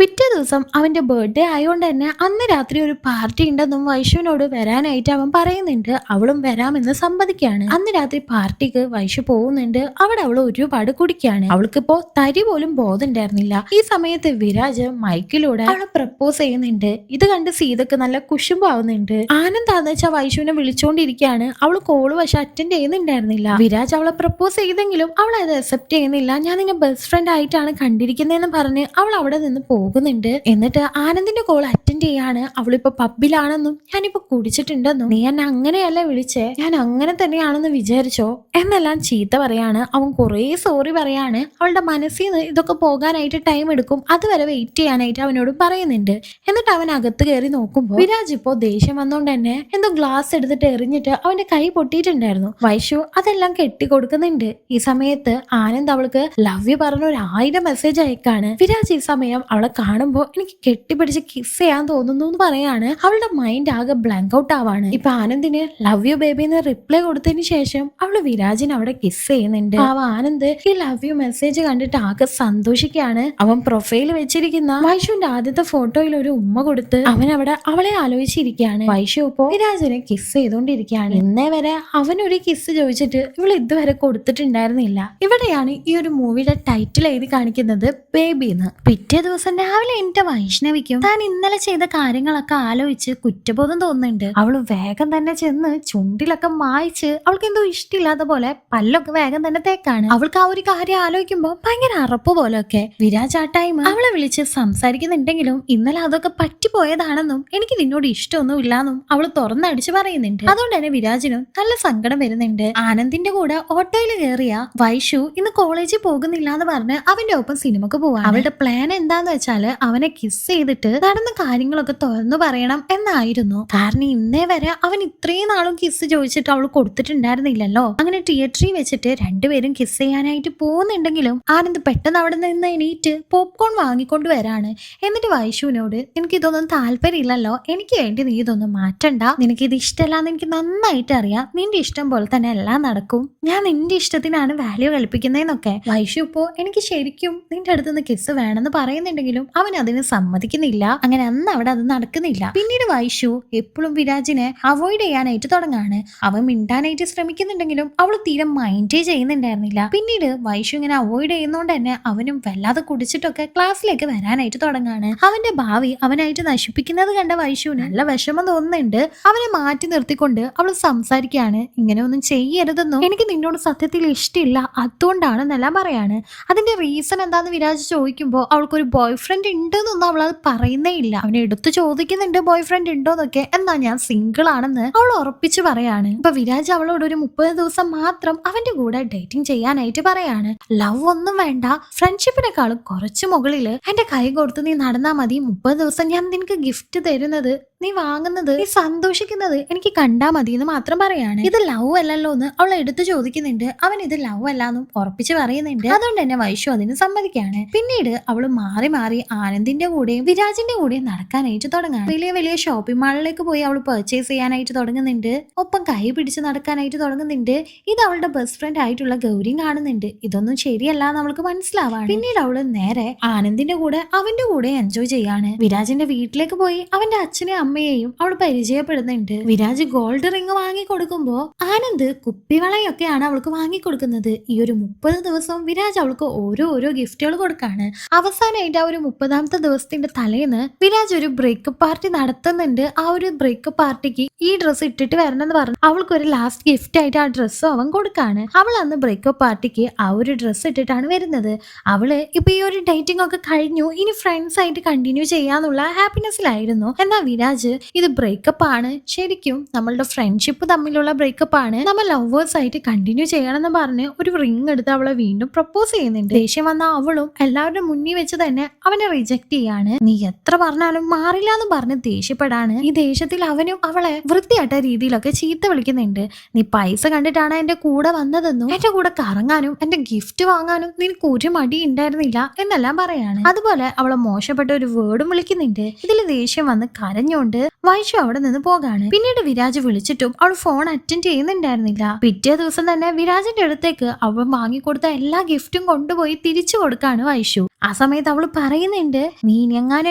പിറ്റേ ദിവസം അവന്റെ ബർത്ത്ഡേ ആയതുകൊണ്ട് തന്നെ അന്ന് രാത്രി ഒരു പാർട്ടി ഉണ്ടെന്നും വൈഷുവിനോട് വരാനായിട്ട് അവൻ പറയുന്നുണ്ട്. അവളും വരാമെന്ന് സമ്മതിക്കുകയാണ്. അന്ന് രാത്രി പാർട്ടിക്ക് വൈഷു പോകുന്നുണ്ട്. അവിടെ അവൾ ഒരുപാട് കുടിക്കുകയാണ്. അവൾക്കിപ്പോ തരി പോലും ബോധം ഉണ്ടായിരുന്നില്ല. ഈ സമയത്ത് വിരാജ് മൈക്കിലൂടെ അവളെ പ്രപ്പോസ് ചെയ്യുന്നുണ്ട്. ഇത് കണ്ട് സീതക്ക് നല്ല കുശുമ്പാവുന്നുണ്ട്. ആനന്ദാന്ന് വെച്ചാൽ വൈഷുവിനെ വിളിച്ചോണ്ടിരിക്കുകയാണ്. അവൾ കോള് പക്ഷെ അറ്റൻഡ് ചെയ്യുന്നുണ്ടായിരുന്നില്ല. വിരാജ് അവളെ പ്രപ്പോസ് ചെയ്തെങ്കിലും അവൾ അത് അക്സെപ്റ്റ് ചെയ്യുന്നില്ല. ഞാൻ നിന്നെ ബെസ്റ്റ് ഫ്രണ്ട് ആയിട്ടാണ് കണ്ടിരിക്കുന്നതെന്ന് പറഞ്ഞ് അവൾ അവിടെ നിന്ന് പോകുന്നുണ്ട്. എന്നിട്ട് ആനന്ദിന്റെ കോൾ അറ്റൻഡ് ചെയ്യാണ്. അവളിപ്പോ പബ്ബിലാണെന്നും ഞാനിപ്പോ കുടിച്ചിട്ടുണ്ടെന്നും നീ എന്നെ അങ്ങനെയല്ല വിളിച്ചേ, ഞാൻ അങ്ങനെ തന്നെയാണെന്ന് വിചാരിച്ചോ എന്നെല്ലാം ചീത്ത പറയാണ്. അവൻ കുറേ സോറി പറയാണ്. അവളുടെ മനസ്സിൽ നിന്ന് ഇതൊക്കെ പോകാനായിട്ട് ടൈം എടുക്കും, അതുവരെ വെയിറ്റ് ചെയ്യാനായിട്ട് അവനോട് പറയുന്നുണ്ട്. എന്നിട്ട് അവൻ അകത്ത് കയറി നോക്കുമ്പോൾ വിരാജ് ഇപ്പോ ദേഷ്യം വന്നോണ്ട് തന്നെ എന്തോ ഗ്ലാസ് എടുത്തിട്ട് എറിഞ്ഞിട്ട് അവന്റെ കൈ പൊട്ടിയിട്ടുണ്ടായിരുന്നു. വൈഷു അതെല്ലാം കെട്ടിക്കൊടുക്കുന്നുണ്ട്. ഈ സമയത്ത് ആനന്ദ് അവൾക്ക് ലവ് യു പറഞ്ഞ 1000 മെസ്സേജ് അയക്കാണ്. വിരാജ് ഈ സമയം അവളെ കാണുമ്പോ എനിക്ക് കെട്ടിപ്പിടിച്ച് കിസ് ചെയ്യാൻ തോന്നുന്നു എന്ന് പറയാണ്. അവളുടെ മൈൻഡ് ആകെ ബ്ലാങ്ക് ഔട്ട് ആവാണ്. ഇപ്പൊ ആനന്ദിന് ലവ് യു ബേബി എന്ന് റിപ്ലൈ കൊടുത്തതിന് ശേഷം അവള് വിരാജിന് അവിടെ കിസ് ചെയ്യുന്നുണ്ട്. ആനന്ദ് ഈ ലവ് യു മെസ്സേജ് കണ്ടിട്ട് ആകെ സന്തോഷിക്കുകയാണ്. അവൻ പ്രൊഫൈൽ വെച്ചിരിക്കുന്ന വൈഷുവിന്റെ ആദ്യത്തെ ഫോട്ടോയിൽ ഒരു ഉമ്മ കൊടുത്ത് അവൻ അവിടെ അവളെ ആലോചിച്ചിരിക്കുകയാണ്. വൈഷു ഇപ്പോ വിരാജിനെ കിസ് ചെയ്തോണ്ടിരിക്കുകയാണ്. ഇന്നേ വരെ അവനൊരു കിസ് ചോദിച്ചിട്ട് ഇവൾ ഇതുവരെ കൊടുത്തിട്ടുണ്ടായിരുന്നില്ല. ഇവിടെയാണ് ഈ ഒരു മൂവിയുടെ ടൈറ്റിൽ എഴുതി കാണിക്കുന്നത് ബേബി എന്ന്. പിറ്റേ ദിവസം രാവിലെ എന്റെ വൈഷ്ണവിക്കും താൻ ഇന്നലെ ചെയ്ത കാര്യങ്ങളൊക്കെ ആലോചിച്ച് കുറ്റബോധം തോന്നുന്നുണ്ട്. അവള് വേഗം തന്നെ ചെന്ന് ചുണ്ടിലൊക്കെ മായ്ച്ച് അവൾക്ക് എന്തോ ഇഷ്ടമില്ലാത്ത പോലെ പല്ലൊക്കെ വേഗം തന്നെ തേക്കാണ്. അവൾക്ക് ആ ഒരു കാര്യം ആലോചിക്കുമ്പോ ഭയങ്കര അറപ്പ് പോലെയൊക്കെ. വിരാജ് ആ ടൈം അവളെ വിളിച്ച് സംസാരിക്കുന്നുണ്ടെങ്കിലും ഇന്നലെ അതൊക്കെ പറ്റിപ്പോയതാണെന്നും എനിക്ക് നിന്നോട് ഇഷ്ടമൊന്നും ഇല്ലാന്നും അവള് തുറന്നടിച്ച് പറയുന്നുണ്ട്. അതുകൊണ്ട് തന്നെ വിരാജിനും നല്ല സങ്കടം വരുന്നുണ്ട്. ആനന്ദിന്റെ കൂടെ ഓട്ടോയിൽ കയറിയ വൈഷു ഇന്ന് കോളേജിൽ പോകുന്നില്ല എന്ന് പറഞ്ഞ് അവന്റെ ഒപ്പം സിനിമക്ക് പോവാണ്. അവളുടെ പ്ലാൻ എന്താന്ന് വെച്ചാല് അവനെ കിസ് ചെയ്തിട്ട് നടന്ന കാര്യങ്ങളൊക്കെ തുറന്നു പറയണം എന്നായിരുന്നു. കാരണം ഇന്നേ വരെ അവൻ ഇത്രയും നാളും കിസ് ചോദിച്ചിട്ട് അവൾ കൊടുത്തിട്ടുണ്ടായിരുന്നില്ലല്ലോ. അങ്ങനെ തിയേറ്ററിൽ വെച്ചിട്ട് രണ്ടുപേരും കിസ് ചെയ്യാനായിട്ട് പോകുന്നുണ്ടെങ്കിലും ആനന്ദ് പെട്ടെന്ന് അവിടെ നിന്ന് എണീറ്റ് പോപ്കോൺ വാങ്ങിക്കൊണ്ട് വരാണ്. എന്നിട്ട് വൈശുവിനോട് എനിക്ക് ഇതൊന്നും താല്പര്യമില്ലല്ലോ, എനിക്ക് വേണ്ടി നീ ഇതൊന്നും മാറ്റണ്ട, നിനക്ക് ഇത് ഇഷ്ടമല്ലാന്ന് എനിക്ക് നന്നായിട്ട് അറിയാം, നിന്റെ ഇഷ്ടം പോലെ തന്നെ എല്ലാം നടക്കും, ഞാൻ നിന്റെ ഇഷ്ടത്തിനാണ് വാല്യൂ കൽപ്പിക്കുന്നതെന്നൊക്കെ. വൈശു ഇപ്പോ എനിക്ക് ശരിക്കും നിന്റെ അടുത്ത് നിന്ന് കിസ് വേണമെന്ന് പറയുന്നുണ്ടെങ്കിലും അവൻ അതിന് സമ്മതിക്കുന്നില്ല. അങ്ങനെ അന്ന് അവിടെ അത് നടക്കുന്നില്ല. പിന്നീട് വൈശു എപ്പോഴും വിരാജിനെ അവോയ്ഡ് ചെയ്യാനായിട്ട് തുടങ്ങാണ്. അവൻ മിണ്ടാനായിട്ട് ശ്രമിക്കുന്നുണ്ടെങ്കിലും അവൾ തീരെ മൈൻഡേ ചെയ്യുന്നുണ്ടായിരുന്നില്ല. പിന്നീട് വൈശു ഇങ്ങനെ അവോയ്ഡ് ചെയ്യുന്നോണ്ട് തന്നെ അവനും വല്ലാതെ കുടിച്ചിട്ടൊക്കെ ക്ലാസ്സിലേക്ക് വരാനായിട്ട് തുടങ്ങാണ്. അവന്റെ ഭാവി അവനായിട്ട് നശിപ്പിക്കുന്നത് കണ്ട വൈശുവിന് നല്ല വിഷമം തോന്നുന്നുണ്ട്. അവനെ മാറ്റി നിർത്തിക്കൊണ്ട് അവൾ സംസാരിക്കുകയാണ്. ഇങ്ങനെ ഒന്നും ചെയ്യരുതെന്നും എനിക്ക് നിന്നോട് സത്യത്തിൽ ഇഷ്ടമില്ല, അതുകൊണ്ടാണെന്നെല്ലാം പറയാണ്. അതിന്റെ റീസൺ എന്താന്ന് വിരാജ് ചോദിക്കുമ്പോൾ അവൾക്കൊരു ബോയ് ഫ്രണ്ട് ഉണ്ടെന്നൊന്നും അവൾ അത് പറയുന്നേ ഇല്ല. അവനെ എടുത്തു ചോദിക്കുന്നുണ്ട് ബോയ് ഫ്രണ്ട് ഉണ്ടോന്നൊക്കെ. എന്നാ ഞാൻ സിംഗിൾ ആണെന്ന് അവൾ ഉറപ്പിച്ചു പറയാണ്. ഇപ്പൊ വിരാജ് അവളോട് ഒരു 30 ദിവസം മാത്രം അവന്റെ കൂടെ ഡേറ്റിംഗ് ചെയ്യാനായിട്ട് പറയാണ്. ലവ് ഒന്നും വേണ്ട, ഫ്രണ്ട്ഷിപ്പിനെക്കാളും കുറച്ച് മുകളില് എന്റെ കൈ കൊടുത്ത് നീ നടന്നാ മതി, 30 ദിവസം ഞാൻ നിനക്ക് ഗിഫ്റ്റ് തരുന്നത്, നീ വാങ്ങുന്നത്, നീ സന്തോഷിക്കുന്നത് എനിക്ക് കണ്ടാ മതി എന്ന് മാത്രം പറയാണ്. ഇത് ലവ് അല്ലല്ലോ എന്ന് അവൾ എടുത്തു ചോദിക്കുന്നുണ്ട്. അവൻ ഇത് ലവ് അല്ലാന്നും ഉറപ്പിച്ച് പറയുന്നുണ്ട്. അതുകൊണ്ട് തന്നെ വൈശു അതിന് സമ്മതിക്കാണ്. പിന്നീട് അവള് മാറി മാറി ആനന്ദിന്റെ കൂടെയും വിരാജിന്റെ കൂടെയും നടക്കാനായിട്ട് തുടങ്ങാണ്. വലിയ വലിയ ഷോപ്പിംഗ് മാളിലേക്ക് പോയി അവൾ പർച്ചേസ് ചെയ്യാനായിട്ട് തുടങ്ങുന്നുണ്ട്. ഒപ്പം കൈ പിടിച്ച് നടക്കാനായിട്ട് തുടങ്ങുന്നുണ്ട്. ഇത് അവളുടെ ബെസ്റ്റ് ഫ്രണ്ട് ആയിട്ടുള്ള ഗൗരിയും കാണുന്നുണ്ട്. ഇതൊന്നും ശരിയല്ല എന്ന് അവൾക്ക് മനസ്സിലാവാണ്. പിന്നീട് അവള് നേരെ ആനന്ദിന്റെ കൂടെ അവന്റെ കൂടെ എൻജോയ് ചെയ്യാണ്. വിരാജിന്റെ വീട്ടിലേക്ക് പോയി അവന്റെ അച്ഛനെയും അമ്മയെയും അവൾ പരിചയപ്പെടുന്നുണ്ട്. വിരാജ് ഗോൾഡ് റിംഗ് വാങ്ങി കൊടുക്കുമ്പോ ആനന്ദ് കുപ്പിവളയൊക്കെയാണ് അവൾക്ക് വാങ്ങിക്കൊടുക്കുന്നത്. ഈ ഒരു 30 ദിവസം വിരാജ് അവൾക്ക് ഓരോ ഗിഫ്റ്റുകൾ കൊടുക്കാണ്. അവസാനമായിട്ട് ആ ഒരു 30ാമത്തെ ദിവസത്തിന്റെ തലേന്ന് വിരാജ് ഒരു ബ്രേക്കപ്പ് പാർട്ടി നടത്തുന്നുണ്ട്. ആ ഒരു ബ്രേക്കപ്പ് പാർട്ടിക്ക് ഈ ഡ്രസ്സ് ഇട്ടിട്ട് വരണമെന്ന് പറഞ്ഞു അവൾക്ക് ഒരു ലാസ്റ്റ് ഗിഫ്റ്റ് ആയിട്ട് ആ ഡ്രസ്സും അവൻ കൊടുക്കാണ്. അവൾ അന്ന് ബ്രേക്കപ്പ് പാർട്ടിക്ക് ആ ഒരു ഡ്രസ്സ് ഇട്ടിട്ടാണ് വരുന്നത്. അവള് ഇപ്പൊ ഈ ഒരു ഡേറ്റിംഗ് ഒക്കെ കഴിഞ്ഞു, ഇനി ഫ്രണ്ട്സ് ആയിട്ട് കണ്ടിന്യൂ ചെയ്യാന്നുള്ള ഹാപ്പിനെസ്സിലായിരുന്നു. എന്നാൽ വിരാജ് ഇത് ബ്രേക്കപ്പ് ആണ്, ശരിക്കും നമ്മളുടെ ഫ്രണ്ട്ഷിപ്പ് തമ്മിലുള്ള ബ്രേക്കപ്പ് ആണ്, നമ്മൾ ലവേഴ്സ് ആയിട്ട് കണ്ടിന്യൂ ചെയ്യണമെന്ന് പറഞ്ഞ് ഒരു റിംഗ് എടുത്ത് അവളെ വീണ്ടും പ്രപ്പോസ് ചെയ്യുന്നുണ്ട്. ദേഷ്യം വന്ന അവളും എല്ലാവരുടെ മുന്നിൽ വെച്ച് തന്നെ അവനെ റിജക്ട് ചെയ്യാണ്. നീ എത്ര പറഞ്ഞാലും മാറില്ല എന്ന് പറഞ്ഞ് ദേഷ്യപ്പെടാണ്. ഈ ദേഷ്യത്തിൽ അവനും അവളെ വൃത്തിയായിട്ട രീതിയിലൊക്കെ ചീത്ത വിളിക്കുന്നുണ്ട്. നീ പൈസ കണ്ടിട്ടാണ് എന്റെ കൂടെ വന്നതെന്നും എന്റെ കൂടെ കറങ്ങാനും എന്റെ ഗിഫ്റ്റ് വാങ്ങാനും നിനക്ക് ഒരു മടി ഉണ്ടായിരുന്നില്ല എന്നെല്ലാം പറയാണ്. അതുപോലെ അവളെ മോശപ്പെട്ട ഒരു വേർഡും വിളിക്കുന്നുണ്ട്. ഇതിൽ ദേഷ്യം വന്ന് കരഞ്ഞോണ്ട് വൈശു അവിടെ നിന്ന് പോകാണ്. പിന്നീട് വിരാജ് വിളിച്ചിട്ടും അവൾ ഫോൺ അറ്റൻഡ് ചെയ്യുന്നുണ്ടായിരുന്നില്ല. പിറ്റേ ദിവസം തന്നെ വിരാജിന്റെ അടുത്തേക്ക് അവൾ വാങ്ങിക്കൊടുത്ത എല്ലാ ഗിഫ്റ്റും കൊണ്ടുപോയി തിരിച്ചു കൊടുക്കാണ് വൈശു. ആ സമയത്ത് അവൾ പറയുന്നുണ്ട്, നീ എങ്ങാനും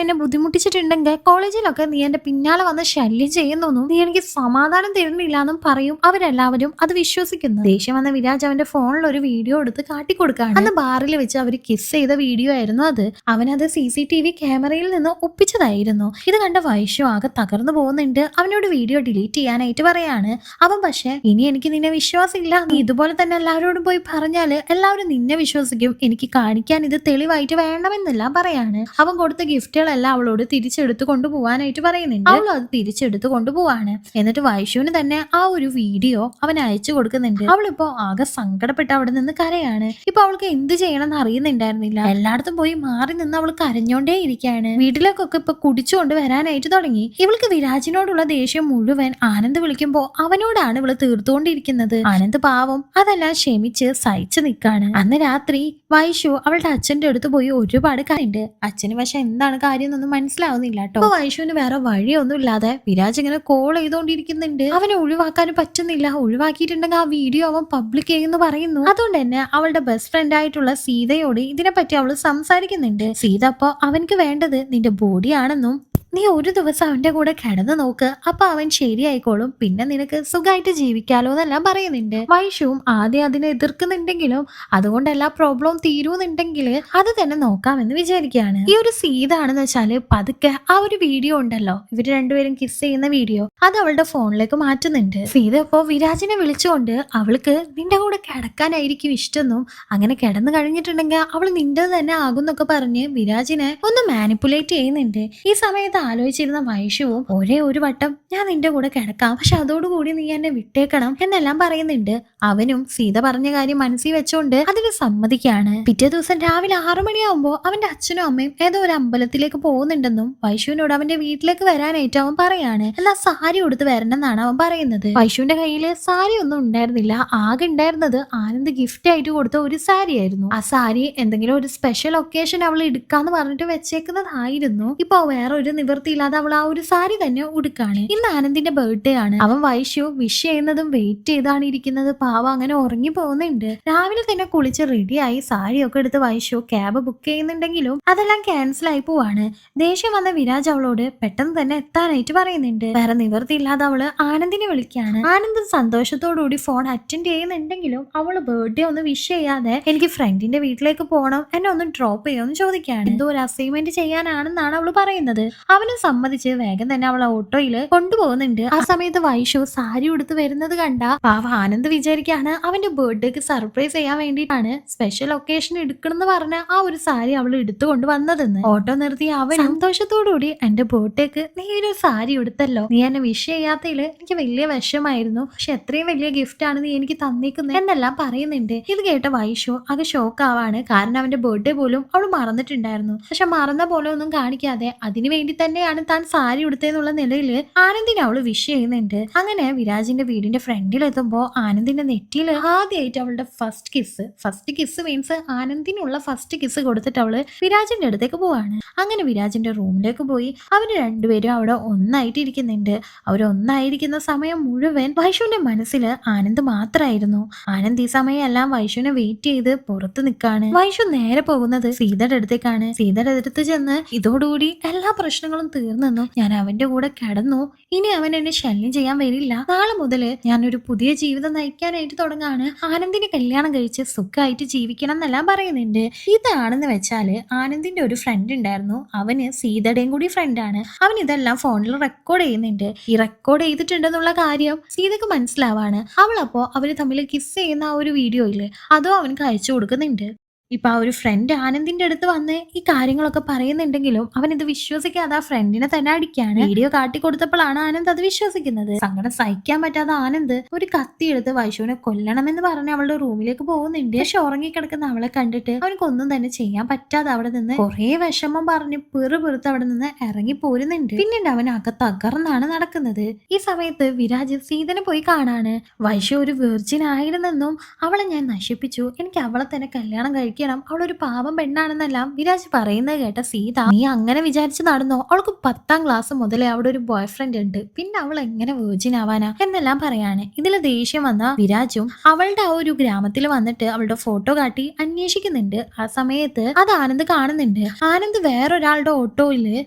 എന്നെ ബുദ്ധിമുട്ടിച്ചിട്ടുണ്ടെങ്കിൽ കോളേജിലൊക്കെ നീ എന്റെ പിന്നാലെ വന്ന് ശല്യം ചെയ്യുന്നു, നീ എനിക്ക് സമാധാനം തരുന്നില്ല എന്നും പറയും. അവരെല്ലാവരും അത് വിശ്വസിക്കുന്നു. ദേഷ്യം വന്ന വിരാജ് അവന്റെ ഫോണിൽ ഒരു വീഡിയോ എടുത്ത് കാട്ടിക്കൊടുക്കാണ്. അന്ന് ബാറിൽ വെച്ച് അവർ കിസ് ചെയ്ത വീഡിയോ ആയിരുന്നു അത്. അവനത് CCTV ക്യാമറയിൽ നിന്ന് ഒപ്പിച്ചതായിരുന്നു. ഇത് കണ്ട വൈശു ആകെ തകർന്നു പോകുന്നുണ്ട്. അവനോട് വീഡിയോ ഡിലീറ്റ് ചെയ്യാനായിട്ട് പറയാണ്. അവൻ പക്ഷെ ഇനി എനിക്ക് നിന്നെ വിശ്വാസമില്ല, നീ ഇതുപോലെ തന്നെ എല്ലാവരോടും പോയി പറഞ്ഞാല് എല്ലാവരും നിന്നെ വിശ്വസിക്കും, എനിക്ക് കാണിക്കാൻ ഇത് തെളിവായിട്ട് വേണമെന്നെല്ലാം പറയാണ്. അവൻ കൊടുത്ത ഗിഫ്റ്റുകളെല്ലാം അവളോട് തിരിച്ചെടുത്ത് കൊണ്ടുപോകാനായിട്ട് പറയുന്നുണ്ട്. അവൾ അത് തിരിച്ചെടുത്ത് കൊണ്ടുപോവാണ്. എന്നിട്ട് വൈശുവിന് തന്നെ ആ ഒരു വീഡിയോ അവൻ അയച്ചു കൊടുക്കുന്നുണ്ട്. അവളിപ്പോ ആകെ സങ്കടപ്പെട്ട് അവിടെ നിന്ന് കരയാണ്. ഇപ്പൊ അവൾക്ക് എന്ത് ചെയ്യണമെന്ന് അറിയുന്നുണ്ടായിരുന്നില്ല. എല്ലായിടത്തും പോയി മാറി നിന്ന് അവൾ കരഞ്ഞോണ്ടേ ഇരിക്കുകയാണ്. വീട്ടിലേക്കൊക്കെ ഇപ്പൊ കുടിച്ചുകൊണ്ട് വരാനായിട്ട് തുടങ്ങി. ഇവൾക്ക് വിരാജിനോടുള്ള ദേഷ്യം മുഴുവൻ ആനന്ദ് വിളിക്കുമ്പോ അവനോടാണ് ഇവള് തീർത്തുകൊണ്ടിരിക്കുന്നത്. ആനന്ദ് പാവം അതെല്ലാം ക്ഷമിച്ച് സഹിച്ചു നിൽക്കാണ്. അന്ന് രാത്രി വൈശു അവളുടെ അച്ഛന്റെ അടുത്ത് പോയി ഒരുപാട് കാര്യമുണ്ട്. അച്ഛന് പക്ഷെ എന്താണ് കാര്യം എന്നൊന്നും മനസ്സിലാവുന്നില്ല കേട്ടോ. അപ്പൊ വൈശുവിന് വേറെ വഴിയൊന്നും ഇല്ലാതെ വിരാജ് ഇങ്ങനെ കോൾ ചെയ്തോണ്ടിരിക്കുന്നുണ്ട്. അവനെ ഒഴിവാക്കാനും പറ്റുന്നില്ല. ഒഴിവാക്കിയിട്ടുണ്ടെങ്കിൽ ആ വീഡിയോ അവൻ പബ്ലിക് ചെയ്യുന്നു പറയുന്നു. അതുകൊണ്ട് തന്നെ അവളുടെ ബെസ്റ്റ് ഫ്രണ്ട് ആയിട്ടുള്ള സീതയോട് ഇതിനെപ്പറ്റി അവള് സംസാരിക്കുന്നുണ്ട്. സീത അപ്പൊ അവനക്ക് വേണ്ടത് നിന്റെ ബോഡിയാണെന്നും നീ ഒരു ദിവസം അവന്റെ കൂടെ കിടന്നു നോക്ക്, അപ്പൊ അവൻ ശരിയായിക്കോളും, പിന്നെ നിനക്ക് സുഖമായിട്ട് ജീവിക്കാലോ എന്നെല്ലാം പറയുന്നുണ്ട്. വൈഷുവും ആദ്യം അതിനെ എതിർക്കുന്നുണ്ടെങ്കിലും അതുകൊണ്ട് എല്ലാ പ്രോബ്ലവും തീരുന്നുണ്ടെങ്കിൽ അത് തന്നെ നോക്കാമെന്ന് വിചാരിക്കുകയാണ്. ഈ ഒരു സീത ആണെന്ന് വെച്ചാല് പതുക്കെ ആ ഒരു വീഡിയോ ഉണ്ടല്ലോ, ഇവര് രണ്ടുപേരും കിസ് ചെയ്യുന്ന വീഡിയോ, അത് അവളുടെ ഫോണിലേക്ക് മാറ്റുന്നുണ്ട്. സീത ഇപ്പോ വിരാജിനെ വിളിച്ചുകൊണ്ട് അവൾക്ക് നിന്റെ കൂടെ കിടക്കാനായിരിക്കും ഇഷ്ടമെന്നും അങ്ങനെ കിടന്നു കഴിഞ്ഞിട്ടുണ്ടെങ്കിൽ അവൾ നിന്റെ തന്നെ ആകുന്നൊക്കെ പറഞ്ഞ് വിരാജിനെ ഒന്ന് മാനിപ്പുലേറ്റ് ചെയ്യുന്നുണ്ട്. ഈ സമയത്ത് ആലോചിച്ചിരുന്ന വൈഷുവും ഒരേ ഒരു വട്ടം ഞാൻ നിന്റെ കൂടെ കിടക്കാം, പക്ഷെ അതോടുകൂടി നീ എന്നെ വിട്ടേക്കണം എന്നെല്ലാം പറയുന്നുണ്ട്. അവനും സീത പറഞ്ഞ കാര്യം മനസ്സിൽ വെച്ചോണ്ട് അതിന് സമ്മതിക്കാണ്. പിറ്റേ ദിവസം രാവിലെ 6 മണിയാവുമ്പോ അവന്റെ അച്ഛനും അമ്മയും ഏതോ ഒരു അമ്പലത്തിലേക്ക് പോകുന്നുണ്ടെന്നും വൈഷുവിനോട് അവന്റെ വീട്ടിലേക്ക് വരാനായിട്ട് അവൻ പറയാണ്. എന്നാൽ സാരി ഉടുത്ത് വരണമെന്നാണ് അവൻ പറയുന്നത്. വൈഷുവിന്റെ കയ്യില് സാരി ഒന്നും ഉണ്ടായിരുന്നില്ല. ആകെ ഉണ്ടായിരുന്നത് ആനന്ദ് ഗിഫ്റ്റ് ആയിട്ട് കൊടുത്ത ഒരു സാരി ആയിരുന്നു. ആ സാരി എന്തെങ്കിലും ഒരു സ്പെഷ്യൽ ഒക്കേഷൻ അവൾ എടുക്കാന്ന് പറഞ്ഞിട്ട് വെച്ചേക്കുന്നതായിരുന്നു. ഇപ്പൊ വേറെ ഒരു നിവൃത്തിയില്ലാതെ അവൾ ആ ഒരു സാരി തന്നെ ഉടുക്കാണ്. ഇന്ന് ആനന്ദിന്റെ ബർത്ത്ഡേ ആണ്. അവൻ വൈഷു വിഷ് ചെയ്യുന്നതും വെയിറ്റ് ചെയ്താണ് ഇരിക്കുന്നത്. പാവ അങ്ങനെ ഉറങ്ങി പോകുന്നുണ്ട്. രാവിലെ തന്നെ കുളിച്ച് റെഡിയായി സാരിയൊക്കെ എടുത്ത് വൈഷു ക്യാബ് ബുക്ക് ചെയ്യുന്നുണ്ടെങ്കിലും അതെല്ലാം ക്യാൻസൽ ആയി പോവാണ്. ദേഷ്യം വന്ന വിരാജ് അവളോട് പെട്ടെന്ന് തന്നെ എത്താനായിട്ട് പറയുന്നുണ്ട്. വേറെ നിവൃത്തിയില്ലാതെ അവള് ആനന്ദിനെ വിളിക്കാണ്. ആനന്ദ് സന്തോഷത്തോടുകൂടി ഫോൺ അറ്റൻഡ് ചെയ്യുന്നുണ്ടെങ്കിലും അവള് ബർത്ത്ഡേ ഒന്ന് വിഷ് ചെയ്യാതെ എനിക്ക് ഫ്രണ്ടിന്റെ വീട്ടിലേക്ക് പോകണം, എന്നെ ഒന്ന് ഡ്രോപ്പ് ചെയ്യുമെന്ന് ചോദിക്കാണ്. എന്തോ ഒരു അസൈൻമെന്റ് ചെയ്യാനാണെന്നാണ് അവള് പറയുന്നത്. അവനും സമ്മതിച്ച് വേഗം തന്നെ അവൾ ഓട്ടോയില് കൊണ്ടുപോകുന്നുണ്ട്. ആ സമയത്ത് വൈഷു സാരി ഉടുത്ത് വരുന്നത് കണ്ട പാവ ആനന്ദ് വിചാരിക്കാണ് അവന്റെ ബർത്ത്ഡേക്ക് സർപ്രൈസ് ചെയ്യാൻ വേണ്ടിയിട്ടാണ് സ്പെഷ്യൽ ഒക്കേഷൻ എടുക്കണമെന്ന് പറഞ്ഞ ആ ഒരു സാരി അവൾ എടുത്തുകൊണ്ട് വന്നതെന്ന്. ഓട്ടോ നിർത്തി അവൻ സന്തോഷത്തോടുകൂടി എന്റെ ബർത്ത്ഡേക്ക് നീ ഒരു സാരി എടുത്തല്ലോ, നീ എന്നെ വിഷ് ചെയ്യാത്തതില് എനിക്ക് വലിയ വിഷമായിരുന്നു, പക്ഷെ എത്രയും വലിയ ഗിഫ്റ്റ് ആണ് നീ എനിക്ക് തന്നേക്കുന്നത് എന്നെല്ലാം പറയുന്നുണ്ട്. ഇത് കേട്ട വൈഷു അത് ഷോക്ക് ആവാണ്. കാരണം അവന്റെ ബർത്ത്ഡേ പോലും അവൾ മറന്നിട്ടുണ്ടായിരുന്നു. പക്ഷെ മറന്ന പോലെ ഒന്നും കാണിക്കാതെ അതിനു വേണ്ടി തന്നെയാണ് താൻ സാരി ഉടുത്തെന്നുള്ള നിലയില് ആനന്ദിനെ അവള് വിഷ് ചെയ്യുന്നുണ്ട്. അങ്ങനെ വിരാജിന്റെ വീടിന്റെ ഫ്രണ്ടിലെത്തുമ്പോ ആനന്ദിന്റെ നെറ്റിയിൽ ആദ്യമായിട്ട് അവളുടെ ഫസ്റ്റ് കിസ് മീൻസ് ആനന്ദിനുള്ള ഫസ്റ്റ് കിസ് കൊടുത്തിട്ട് അവള് വിരാജിന്റെ അടുത്തേക്ക് പോവാണ്. അങ്ങനെ വിരാജിന്റെ റൂമിലേക്ക് പോയി അവര് രണ്ടുപേരും അവിടെ ഒന്നായിട്ട് ഇരിക്കുന്നുണ്ട്. അവരൊന്നായിരിക്കുന്ന സമയം മുഴുവൻ വൈഷുവിന്റെ മനസ്സിൽ ആനന്ദ് മാത്രമായിരുന്നു. ആനന്ദ് ഈ സമയമെല്ലാം വൈഷുവിനെ വെയിറ്റ് ചെയ്ത് പുറത്ത് നിൽക്കാണ്. വൈഷു നേരെ പോകുന്നത് സീതയുടെ അടുത്തേക്കാണ്. സീതയുടെ അടുത്ത് ചെന്ന് ഇതോടുകൂടി എല്ലാ പ്രശ്നങ്ങളും തീർന്നെന്നു, ഞാൻ അവന്റെ കൂടെ കിടന്നു, ഇനി അവൻ എന്നെ ശല്യം ചെയ്യാൻ വരില്ല, നാളെ മുതല് ഞാനൊരു പുതിയ ജീവിതം നയിക്കാനായിട്ട് തുടങ്ങാണ്, ആനന്ദിനെ കല്യാണം കഴിച്ച് സുഖമായിട്ട് ജീവിക്കണം എന്നെല്ലാം പറയുന്നുണ്ട്. ഇതാണെന്ന് വെച്ചാല് ആനന്ദിന്റെ ഒരു ഫ്രണ്ട് ഉണ്ടായിരുന്നു. അവന് സീതയുടെയും കൂടി ഫ്രണ്ടാണ്. അവൻ ഇതെല്ലാം ഫോണിൽ റെക്കോർഡ് ചെയ്യുന്നുണ്ട്. ഈ റെക്കോർഡ് ചെയ്തിട്ടുണ്ടെന്നുള്ള കാര്യം സീതക്ക് മനസ്സിലാവാണ്. അവളപ്പോ അവര് തമ്മിൽ കിസ് ചെയ്യുന്ന ആ ഒരു വീഡിയോയില് അതും അവനക്ക് അയച്ചു കൊടുക്കുന്നുണ്ട്. ഇപ്പൊ ആ ഒരു ഫ്രണ്ട് ആനന്ദിന്റെ അടുത്ത് വന്ന് ഈ കാര്യങ്ങളൊക്കെ പറയുന്നുണ്ടെങ്കിലും അവൻ ഇത് വിശ്വസിക്കാതെ ആ ഫ്രണ്ടിനെ തന്നെ അടിക്കാണ്. വീഡിയോ കാട്ടിക്കൊടുത്തപ്പോഴാണ് ആനന്ദ് അത് വിശ്വസിക്കുന്നത്. സങ്കടം സഹിക്കാൻ പറ്റാതെ ആനന്ദ് ഒരു കത്തി എടുത്ത് വൈഷുവിനെ കൊല്ലണമെന്ന് പറഞ്ഞ് അവളുടെ റൂമിലേക്ക് പോകുന്നുണ്ട്. പക്ഷെ ഉറങ്ങിക്കിടക്കുന്ന അവളെ കണ്ടിട്ട് അവനക്കൊന്നും തന്നെ ചെയ്യാൻ പറ്റാതെ അവിടെ നിന്ന് കുറെ വിഷമം പറഞ്ഞ് പെറുപെറുത്ത് അവിടെ നിന്ന് ഇറങ്ങി പോരുന്നുണ്ട്. പിന്നീട് അവൻ തകർന്നാണ് നടക്കുന്നത്. ഈ സമയത്ത് വിരാജ് സീതനെ പോയി കാണാണ്. വൈഷു ഒരു വെർജിൻ ആയിരുന്നെന്നും അവളെ ഞാൻ നശിപ്പിച്ചു, എനിക്ക് അവളെ തന്നെ കല്യാണം കഴിക്കണം, അവളൊരു പാവം പെണ്ണാണെന്നെല്ലാം വിരാജ് പറയുന്നത് കേട്ട സീത, നീ അങ്ങനെ വിചാരിച്ച് നടന്നോ, അവൾക്ക് 10ാം ക്ലാസ് മുതലേ അവിടെ ഒരു ബോയ് ഫ്രണ്ട് ഉണ്ട്, പിന്നെ അവൾ എങ്ങനെ വെർജിൻ ആവാനാ എന്നെല്ലാം പറയാണ്. ഇതിൽ ദേഷ്യം വന്ന വിരാജും അവളുടെ ആ ഒരു ഗ്രാമത്തിൽ വന്നിട്ട് അവളുടെ ഫോട്ടോ കാട്ടി അന്വേഷിക്കുന്നുണ്ട്. ആ സമയത്ത് അത് ആനന്ദ് കാണുന്നുണ്ട്. ആനന്ദ് വേറൊരാളുടെ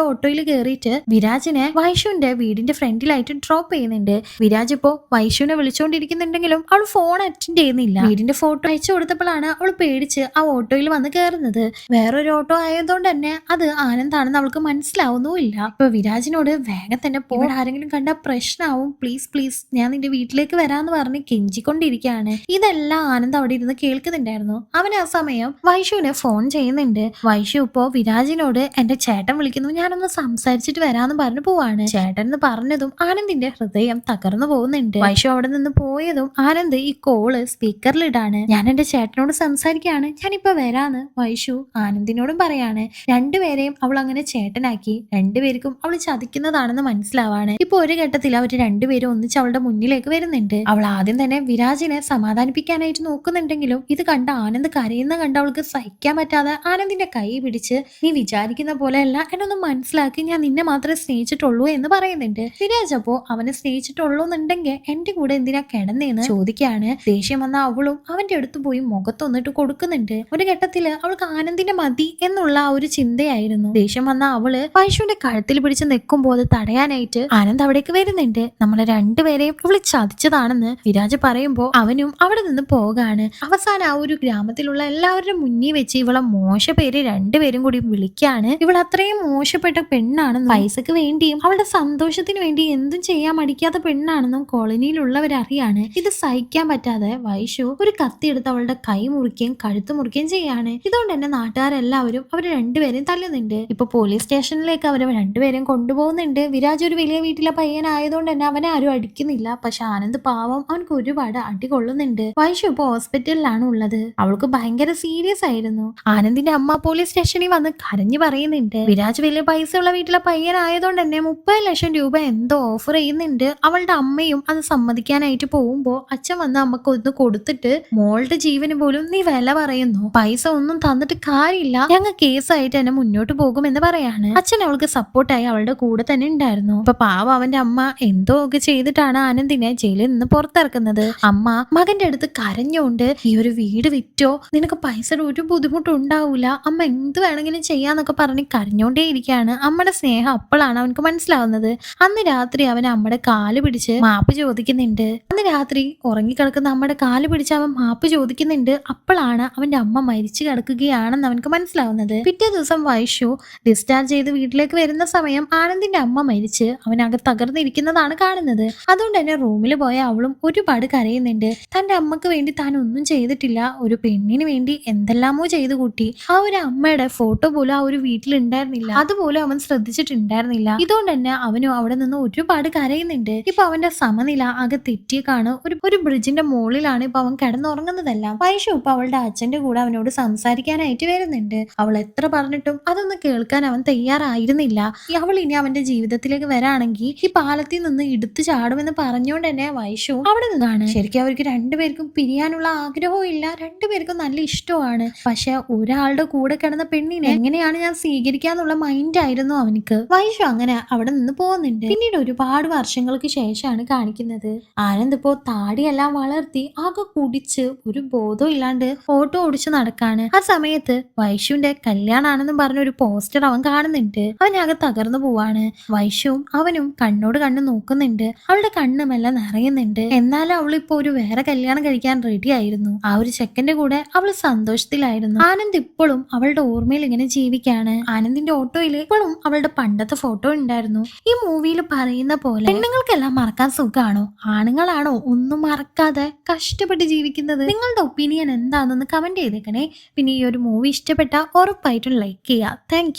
ഓട്ടോയിൽ കയറിയിട്ട് വിരാജിനെ വൈഷുവിന്റെ വീടിന്റെ ഫ്രണ്ടിലായിട്ട് ഡ്രോപ്പ് ചെയ്യുന്നുണ്ട്. വിരാജ് ഇപ്പോ വൈഷുവിനെ വിളിച്ചുകൊണ്ടിരിക്കുന്നുണ്ടെങ്കിലും അവൾ ഫോൺ അറ്റൻഡ് ചെയ്യുന്നില്ല. വീടിന്റെ ഫോട്ടോ അയച്ചു കൊടുത്തപ്പോഴാണ് അവൾ പേടിച്ച് ആ ഓട്ടോയിൽ വന്ന് കയറുന്നത്. വേറൊരു ഓട്ടോ ആയതുകൊണ്ട് തന്നെ അത് ആനന്ദാണെന്ന് അവൾക്ക് മനസ്സിലാവുന്നുമില്ല. ഇപ്പൊ വിരാജിനോട് വേഗം തന്നെ ഇവിടെ ആരെങ്കിലും കണ്ട പ്രശ്നമാവും, പ്ലീസ് ഞാൻ നിന്റെ വീട്ടിലേക്ക് വരാന്ന് പറഞ്ഞ് കെഞ്ചിക്കൊണ്ടിരിക്കുകയാണ്. ഇതെല്ലാം ആനന്ദ് അവിടെ ഇരുന്ന് കേൾക്കുന്നുണ്ടായിരുന്നു. അവൻ ആ സമയം വൈഷുവിനെ ഫോൺ ചെയ്യുന്നുണ്ട്. വൈഷു ഇപ്പോ വിരാജിനോട് എന്റെ ചേട്ടൻ വിളിക്കുന്നു, ഞാനൊന്ന് സംസാരിച്ചിട്ട് വരാന്ന് പറഞ്ഞു പോവാണ്. ചേട്ടൻ എന്ന് പറഞ്ഞതും ആനന്ദിന്റെ ഹൃദയം തകർന്നു പോകുന്നുണ്ട്. വൈഷു അവിടെ നിന്ന് പോയതും ആനന്ദ് ഈ കോള് സ്പീക്കറിലിടാണ്. ഞാൻ എന്റെ ചേട്ടനോട് സംസാരിക്കുകയാണ്, ഞാനിപ്പോ വരാന്ന് വൈഷു ആനന്ദിനോടും പറയാണ്. രണ്ടുപേരെയും അവൾ അങ്ങനെ ചേട്ടനാക്കി. രണ്ടുപേർക്കും അവൾ ചതിക്കുന്നതാണെന്ന് മനസ്സിലാവാണ്. ഇപ്പൊ ഒരു ഘട്ടത്തിൽ അവർ രണ്ടുപേരും ഒന്നിച്ച് അവളുടെ മുന്നിലേക്ക് വരുന്നുണ്ട്. അവൾ ആദ്യം തന്നെ വിരാജിനെ സമാധാനിപ്പിക്കാനായിട്ട് നോക്കുന്നുണ്ടെങ്കിലും ഇത് കണ്ട ആനന്ദ് കരയുന്ന കണ്ട അവൾക്ക് സഹിക്കാൻ പറ്റാതെ ആനന്ദിന്റെ കൈ പിടിച്ച്, നീ വിചാരിക്കുന്ന പോലെയല്ല, എന്നൊന്ന് മനസ്സിലാക്കി, ഞാൻ നിന്നെ മാത്രമേ സ്നേഹിച്ചിട്ടുള്ളൂ എന്ന് പറയുന്നുണ്ട്. വിരാജ് അപ്പോ അവനെ സ്നേഹിച്ചിട്ടുള്ളൂ എന്നുണ്ടെങ്കിൽ എന്റെ കൂടെ എന്തിനാ കിടന്നേന്ന് ചോദിക്കാണ്. ദേഷ്യം വന്ന അവളും അവന്റെ അടുത്ത് പോയി മുഖത്തൊന്നിട്ട് കൊടുക്കുന്നുണ്ട്. ഒരു ഘട്ടത്തില് അവൾക്ക് ആനന്ദിന്റെ മതി എന്നുള്ള ആ ഒരു ചിന്തയായിരുന്നു. ദേഷ്യം വന്ന അവള് വൈഷുവിന്റെ കഴുത്തിൽ പിടിച്ച് നിൽക്കുമ്പോൾ അത് തടയാനായിട്ട് ആനന്ദ് അവിടേക്ക് വരുന്നുണ്ട്. നമ്മളെ രണ്ടുപേരെയും ഇവള് ചതിച്ചതാണെന്ന് വിരാജ് പറയുമ്പോ അവനും അവിടെ നിന്ന് പോകാണ്. അവസാനം ആ ഒരു ഗ്രാമത്തിലുള്ള എല്ലാവരുടെ മുന്നിൽ വെച്ച് ഇവളെ മോശ പേര് രണ്ടുപേരും കൂടി വിളിക്കാണ്. ഇവൾ അത്രയും മോശപ്പെട്ട പെണ്ണാണെന്നും പൈസക്ക് വേണ്ടിയും അവളുടെ സന്തോഷത്തിന് വേണ്ടി എന്തും ചെയ്യാൻ മടിക്കാത്ത പെണ്ണാണെന്നും കോളനിയിലുള്ളവരറിയാണ്. ഇത് സഹിക്കാൻ പറ്റാതെ വൈഷു ഒരു കത്തി എടുത്ത് അവളുടെ കൈ മുറിക്കുകയും കഴുത്ത് മുറിക്കുകയും ചെയ്യാണ്. ഇതുകൊണ്ട് തന്നെ നാട്ടുകാരെല്ലാവരും അവർ രണ്ടുപേരെയും തല്ലുന്നുണ്ട്. ഇപ്പൊ പോലീസ് സ്റ്റേഷനിലേക്ക് അവരെ രണ്ടുപേരെയും കൊണ്ടുപോകുന്നുണ്ട്. വിരാജ് ഒരു വലിയ വീട്ടിലെ പയ്യനായതുകൊണ്ട് തന്നെ അവനെ ആരും അടിക്കുന്നില്ല. പക്ഷെ ആനന്ദ് പാവം, അവനക്ക് ഒരുപാട് അടി കൊള്ളുന്നുണ്ട്. വൈശു ഇപ്പൊ ഹോസ്പിറ്റലിലാണ് ഉള്ളത്. അവൾക്ക് ഭയങ്കര സീരിയസ് ആയിരുന്നു. ആനന്ദിന്റെ അമ്മ പോലീസ് സ്റ്റേഷനിൽ വന്ന് കരഞ്ഞു പറയുന്നുണ്ട്. വിരാജ് വലിയ പൈസ ഉള്ള വീട്ടിലെ പയ്യനായതുകൊണ്ട് തന്നെ 30 ലക്ഷം രൂപ എന്തോ ഓഫർ ചെയ്യുന്നുണ്ട്. അവളുടെ അമ്മയും അത് സമ്മതിക്കാനായിട്ട് പോകുമ്പോ അച്ഛൻ വന്ന് അമ്മക്ക് ഒന്ന് കൊടുത്തിട്ട് മോളുടെ ജീവന് പോലും നീ വില പറയുന്നു, പൈസ ഒന്നും തന്നിട്ട് കാര്യമില്ല, ഞങ്ങൾ കേസായിട്ട് തന്നെ മുന്നോട്ട് പോകുമെന്ന് പറയാണ്. അച്ഛൻ അവൾക്ക് സപ്പോർട്ടായി അവളുടെ കൂടെ തന്നെ ഉണ്ടായിരുന്നു. അപ്പൊ പാവം അവന്റെ അമ്മ എന്തോ ഒക്കെ ചെയ്തിട്ടാണ് ആനന്ദിനെ ജയിലിൽ നിന്ന് പുറത്തിറക്കുന്നത്. അമ്മ മകന്റെ അടുത്ത് കരഞ്ഞോണ്ട് ഈ ഒരു വീട് വിറ്റോ, നിനക്ക് പൈസയുടെ ഒരു ബുദ്ധിമുട്ടും ഉണ്ടാവൂല, അമ്മ എന്ത് വേണമെങ്കിലും ചെയ്യാന്നൊക്കെ പറഞ്ഞ് കരഞ്ഞോണ്ടേ ഇരിക്കുകയാണ്. അമ്മയുടെ സ്നേഹം അപ്പോഴാണ് അവനക്ക് മനസ്സിലാവുന്നത്. അന്ന് രാത്രി അവൻ അമ്മയുടെ കാല് പിടിച്ച് മാപ്പ് ചോദിക്കുന്നുണ്ട്. അന്ന് രാത്രി ഉറങ്ങിക്കിടക്കുന്ന അമ്മയുടെ കാല് പിടിച്ച് അവൻ മാപ്പ് ചോദിക്കുന്നുണ്ട്. അപ്പോഴാണ് അവന്റെ അമ്മ മരിച്ചു കിടക്കുകയാണെന്ന് അവനക്ക് മനസ്സിലാവുന്നത്. പിറ്റേ ദിവസം വൈശു ഡിസ്ചാർജ് ചെയ്ത് വീട്ടിലേക്ക് വരുന്ന സമയം ആനന്ദിന്റെ അമ്മ മരിച്ച് അവനകെ തകർന്നിരിക്കുന്നതാണ് കാണുന്നത്. അതുകൊണ്ട് തന്നെ റൂമിൽ പോയ അവളും ഒരുപാട് കരയുന്നുണ്ട്. തന്റെ അമ്മക്ക് വേണ്ടി താൻ ഒന്നും ചെയ്തിട്ടില്ല, ഒരു പെണ്ണിന് വേണ്ടി എന്തെല്ലാമോ ചെയ്തു കൂട്ടി. ആ ഒരു അമ്മയുടെ ഫോട്ടോ പോലും ആ ഒരു വീട്ടിൽ ഉണ്ടായിരുന്നില്ല, അതുപോലും അവൻ ശ്രദ്ധിച്ചിട്ടുണ്ടായിരുന്നില്ല. ഇതുകൊണ്ട് തന്നെ അവനും അവിടെ നിന്ന് ഒരുപാട് കരയുന്നുണ്ട്. ഇപ്പൊ അവന്റെ സമനില ആകെ തെറ്റിയേക്കാണ്. ഒരു ബ്രിഡ്ജിന്റെ മുകളിലാണ് ഇപ്പൊ അവൻ കിടന്നുറങ്ങുന്നതെല്ലാം. വൈശു ഇപ്പൊ അവളുടെ അച്ഛന്റെ കൂടെ അവനോട് സംസാരിക്കാനായിട്ട് വരുന്നുണ്ട്. അവൾ എത്ര പറഞ്ഞിട്ടും അതൊന്നും കേൾക്കാൻ അവൻ തയ്യാറായിരുന്നില്ല. അവൾ ഇനി അവന്റെ ജീവിതത്തിലേക്ക് വരാണെങ്കിൽ ഈ പാലത്തിൽ നിന്ന് എടുത്തു ചാടുമെന്ന് പറഞ്ഞുകൊണ്ട് തന്നെ വൈശു അവിടെ നിന്നാണ്. ശരിക്കും അവർക്ക് രണ്ടുപേർക്കും പിരിയാനുള്ള ആഗ്രഹവും ഇല്ല, രണ്ടുപേർക്കും നല്ല ഇഷ്ടമാണ്. പക്ഷെ ഒരാളുടെ കൂടെ കിടന്ന പെണ്ണിനെ എങ്ങനെയാണ് ഞാൻ സ്വീകരിക്കാന്നുള്ള മൈൻഡ് ആയിരുന്നു അവനിക്ക്. വൈശു അങ്ങനെ അവിടെ നിന്ന് പോകുന്നുണ്ട്. പിന്നീട് ഒരുപാട് വർഷങ്ങൾക്ക് ശേഷമാണ് കാണിക്കുന്നത്. ആനന്ദ് ഇപ്പോ താടിയെല്ലാം വളർത്തി ആകെ കുടിച്ച് ഒരു ബോധവും ഇല്ലാണ്ട് ഓട്ടോ ഓടിച്ച് നടക്കാണ്. ആ സമയത്ത് വൈശുവിന്റെ കല്യാണാണെന്നും പറഞ്ഞ ഒരു പോസ്റ്റർ അവൻ കാണുന്നുണ്ട്. അവനാകെ തകർന്നു പോവാണ്. വൈശുവും അവനും കണ്ണോട് കണ്ണ് നോക്കുന്നുണ്ട്. അവളുടെ കണ്ണുമെല്ലാം നിറയുന്നുണ്ട്. എന്നാലും അവളിപ്പോ ഒരു വേറെ കല്യാണം കഴിക്കാൻ റെഡി ആയിരുന്നു. ആ ഒരു ചെക്കന്റെ കൂടെ അവൾ സന്തോഷത്തിലായിരുന്നു. ആനന്ദ് ഇപ്പോഴും അവളുടെ ഓർമ്മയിൽ ഇങ്ങനെ ജീവിക്കാണ്. ആനന്ദിന്റെ ഓട്ടോയിൽ ഇപ്പോഴും അവളുടെ പണ്ടത്തെ ഫോട്ടോ ഉണ്ടായിരുന്നു. ഈ മൂവിയിൽ പറയുന്ന പോലെ പെണ്ണുങ്ങൾക്കെല്ലാം മറക്കാൻ സുഖാണോ, ആണുങ്ങളാണോ ഒന്നും മറക്കാതെ കഷ്ടപ്പെട്ട് ജീവിക്കുന്നത്? നിങ്ങളുടെ ഒപ്പീനിയൻ എന്താണെന്ന് കമന്റ് ചെയ്തേക്കണേ. പിന്നെ ഈ ഒരു മൂവി ഇഷ്ടപ്പെട്ട ഉറപ്പായിട്ടും ലൈക്ക് ചെയ്യുക. താങ്ക്